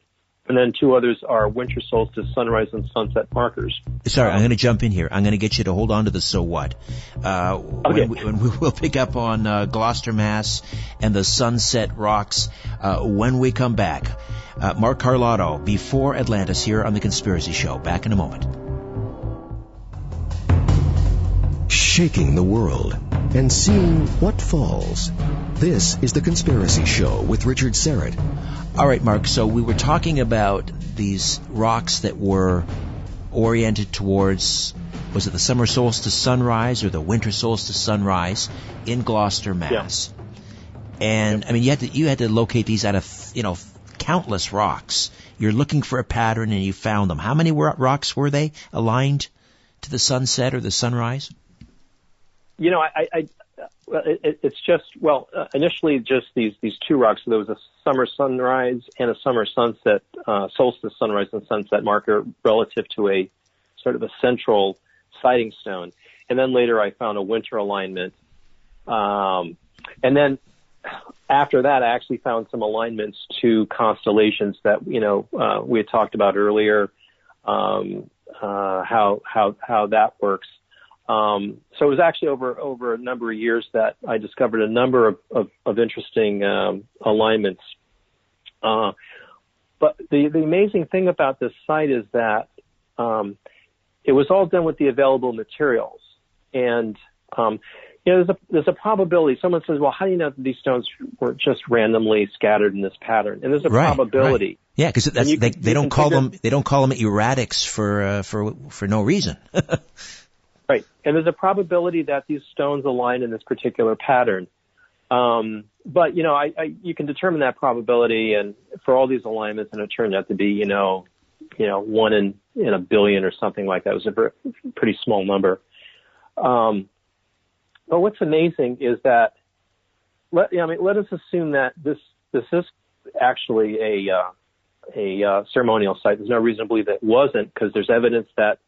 and then 2 others are winter solstice, sunrise, and sunset markers. Sorry, I'm going to jump in here. I'm going to get you to hold on to the so what. Okay. When we'll pick up on Gloucester, Mass. and the sunset rocks when we come back. Mark Carlotto, Before Atlantis, here on The Conspiracy Show. Back in a moment. Shaking the world and seeing what falls. This is The Conspiracy Show with Richard Serrett. All right, Mark, so we were talking about these rocks that were oriented towards, was it the summer solstice sunrise or the winter solstice sunrise in Gloucester, Mass? Yeah. And, I mean, you had to locate these out of, countless rocks. You're looking for a pattern and you found them. How many rocks were they aligned to the sunset or the sunrise? It's just, initially just these 2 rocks. So there was a summer sunrise and a summer sunset, solstice sunrise and sunset marker relative to a sort of a central sighting stone. And then later I found a winter alignment. And then after that, I actually found some alignments to constellations that, we had talked about earlier, how that works. So it was actually over a number of years that I discovered a number of interesting alignments. But the amazing thing about this site is that it was all done with the available materials. And there's a probability. Someone says, "Well, how do you know that these stones were just randomly scattered in this pattern?" And there's a probability. Right. Yeah, because they don't call them erratics for no reason. Right. And there's a probability that these stones align in this particular pattern. But, you can determine that probability and for all these alignments, and it turned out to be, 1 in a billion or something like that. It was a pretty small number. But what's amazing is that, let us assume that this is actually a ceremonial site. There's no reason to believe that it wasn't, because there's evidence that,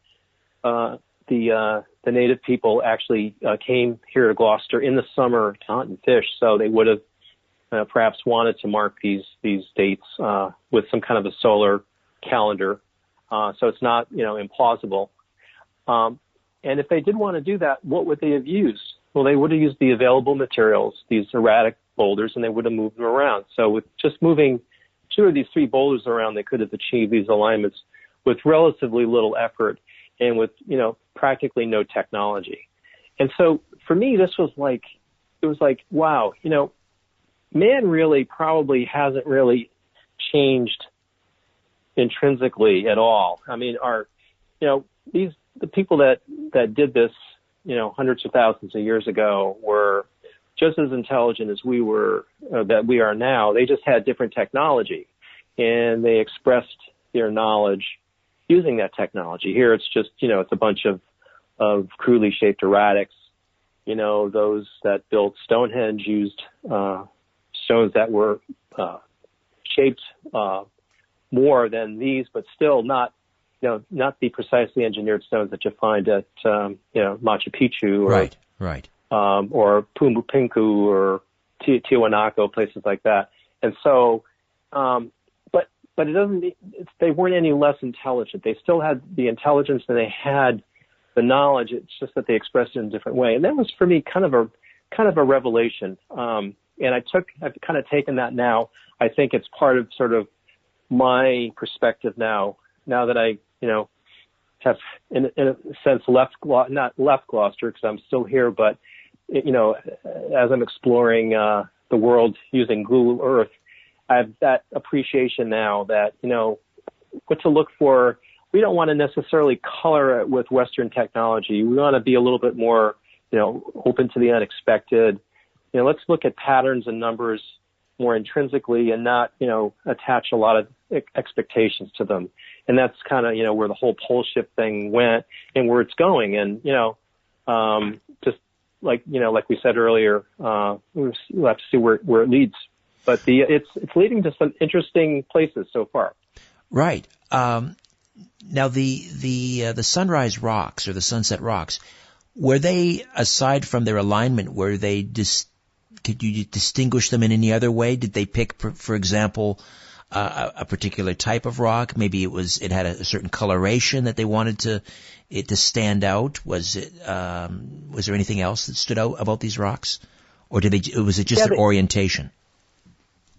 the native people actually came here to Gloucester in the summer to hunt and fish, so they would have perhaps wanted to mark these dates with some kind of a solar calendar. So it's not implausible. And if they did want to do that, what would they have used? Well, they would have used the available materials, these erratic boulders, and they would have moved them around. So with just moving 2 of these 3 boulders around, they could have achieved these alignments with relatively little effort and with, practically no technology. And so for me, it was like, wow, man really probably hasn't really changed intrinsically at all. I mean, the people that did this, hundreds of thousands of years ago were just as intelligent as we were, that we are now. They just had different technology, and they expressed their knowledge using that technology. Here it's just, it's a bunch of crudely shaped erratics. Those that built Stonehenge used stones that were shaped more than these, but still not the precisely engineered stones that you find at Machu Picchu or Pumbu or Teotihuacan, places like that. And so, but it doesn't. They weren't any less intelligent. They still had the intelligence and they had the knowledge. It's just that they expressed it in a different way. And that was for me kind of a revelation. And I've kind of taken that now. I think it's part of sort of my perspective now that I, have in a sense not left Gloucester because I'm still here, but, as I'm exploring, the world using Google Earth, I have that appreciation now that, what to look for. We don't want to necessarily color it with Western technology. We want to be a little bit more, open to the unexpected. Let's look at patterns and numbers more intrinsically and not, attach a lot of expectations to them. And that's kind of, where the whole pole shift thing went and where it's going. And, just like we said earlier, we'll have to see where it leads. But it's leading to some interesting places so far. Right. Now the sunrise rocks or the sunset rocks, were they, aside from their alignment, could you distinguish them in any other way? Did they pick, for example, a particular type of rock? Maybe it had a certain coloration that they wanted it to stand out. Was there anything else that stood out about these rocks, or was it just their orientation?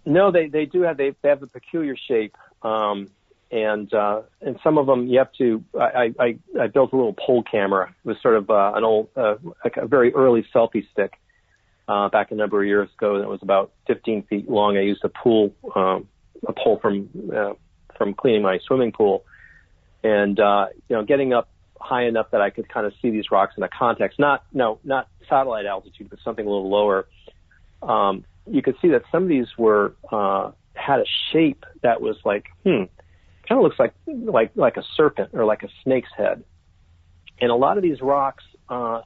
No, they do have they have a peculiar shape, and some of them you have to. I built a little pole camera. It was sort of an old, like a very early selfie stick. Back a number of years ago, and it was about 15 feet long. I used a pole from cleaning my swimming pool, and getting up high enough that I could kind of see these rocks in a context, not satellite altitude, but something a little lower. You could see that some of these had a shape that was like, kind of looks like a serpent or like a snake's head, and a lot of these rocks do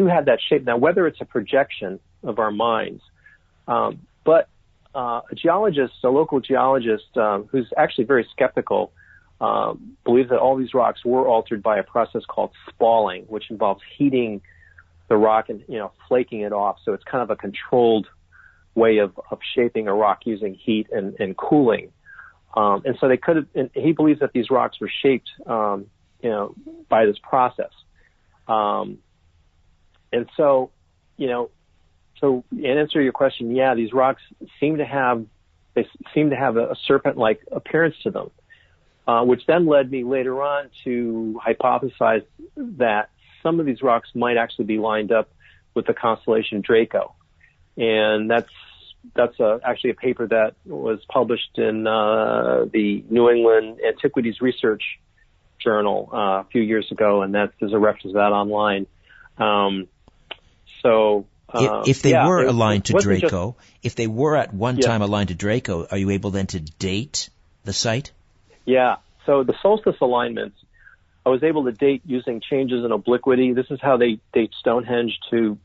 have that shape. Now, whether it's a projection of our minds, but a local geologist, who's actually very skeptical, believes that all these rocks were altered by a process called spalling, which involves heating the rock and, flaking it off. So it's kind of a controlled way of shaping a rock using heat and cooling. And so he believes that these rocks were shaped, by this process. And so, so in answer to your question, yeah, these rocks seem to have a serpent-like appearance to them, which then led me later on to hypothesize that some of these rocks might actually be lined up with the constellation Draco. And that's actually a paper that was published in the New England Antiquities Research Journal a few years ago, and there's a reference to that online. If they were aligned to Draco, if they were at one time aligned to Draco, are you able then to date the site? Yeah. So the solstice alignments, I was able to date using changes in obliquity. This is how they date Stonehenge to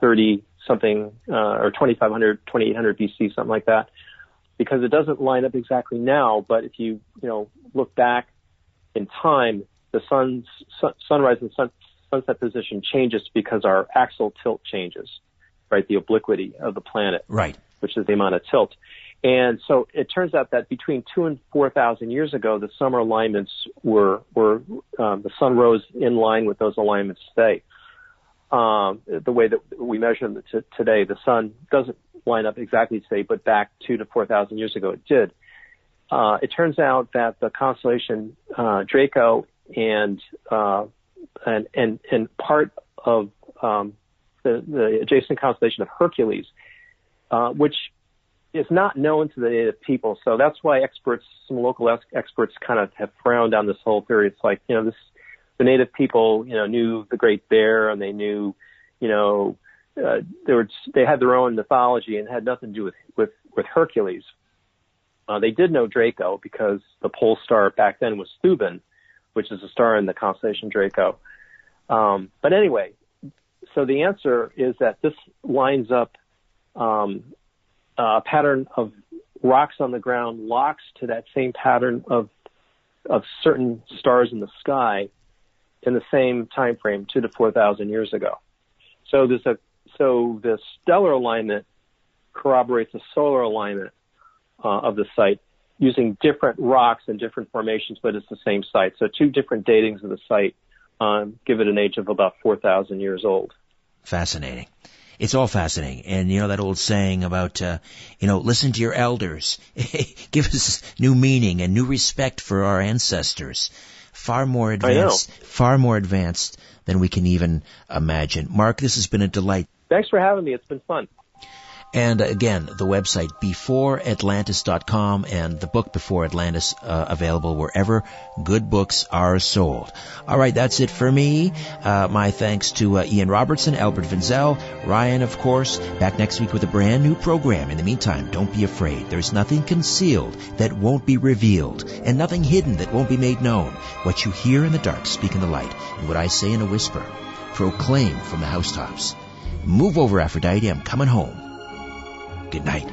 30 something or 2500, 2800 BC, something like that, because it doesn't line up exactly now. But if you look back in time, the sunrise and sunset position changes because our axial tilt changes, right? The obliquity of the planet, right, which is the amount of tilt. And so it turns out that between 2,000 and 4,000 years ago, the summer alignments were the sun rose in line with those alignments today. The way that we measure them today, the sun doesn't line up exactly today, but back 2,000 to 4,000 years ago, it did. It turns out that the constellation Draco and part of the adjacent constellation of Hercules, which is not known to the native people. So that's why some local experts kind of have frowned on this whole theory. It's like, the native people, knew the Great Bear, and they knew, they had their own mythology and had nothing to do with Hercules. They did know Draco because the pole star back then was Thuban, which is a star in the constellation Draco. But anyway, so the answer is that this lines up a pattern of rocks on the ground locks to that same pattern of certain stars in the sky in the same time frame, 2,000 to 4,000 years ago. So the stellar alignment corroborates the solar alignment of the site using different rocks and different formations, but it's the same site. So two different datings of the site give it an age of about 4,000 years old. Fascinating. It's all fascinating. And that old saying about, listen to your elders. Give us new meaning and new respect for our ancestors. Far more advanced than we can even imagine. Mark, this has been a delight. Thanks for having me. It's been fun. And again, the website beforeatlantis.com and the book Before Atlantis available wherever good books are sold. All right, that's it for me. My thanks to Ian Robertson, Albert Vinzel, Ryan, of course. Back next week with a brand new program. In the meantime, don't be afraid. There's nothing concealed that won't be revealed, and nothing hidden that won't be made known. What you hear in the dark, speak in the light, and what I say in a whisper, proclaim from the housetops. Move over, Aphrodite. I'm coming home. Good night.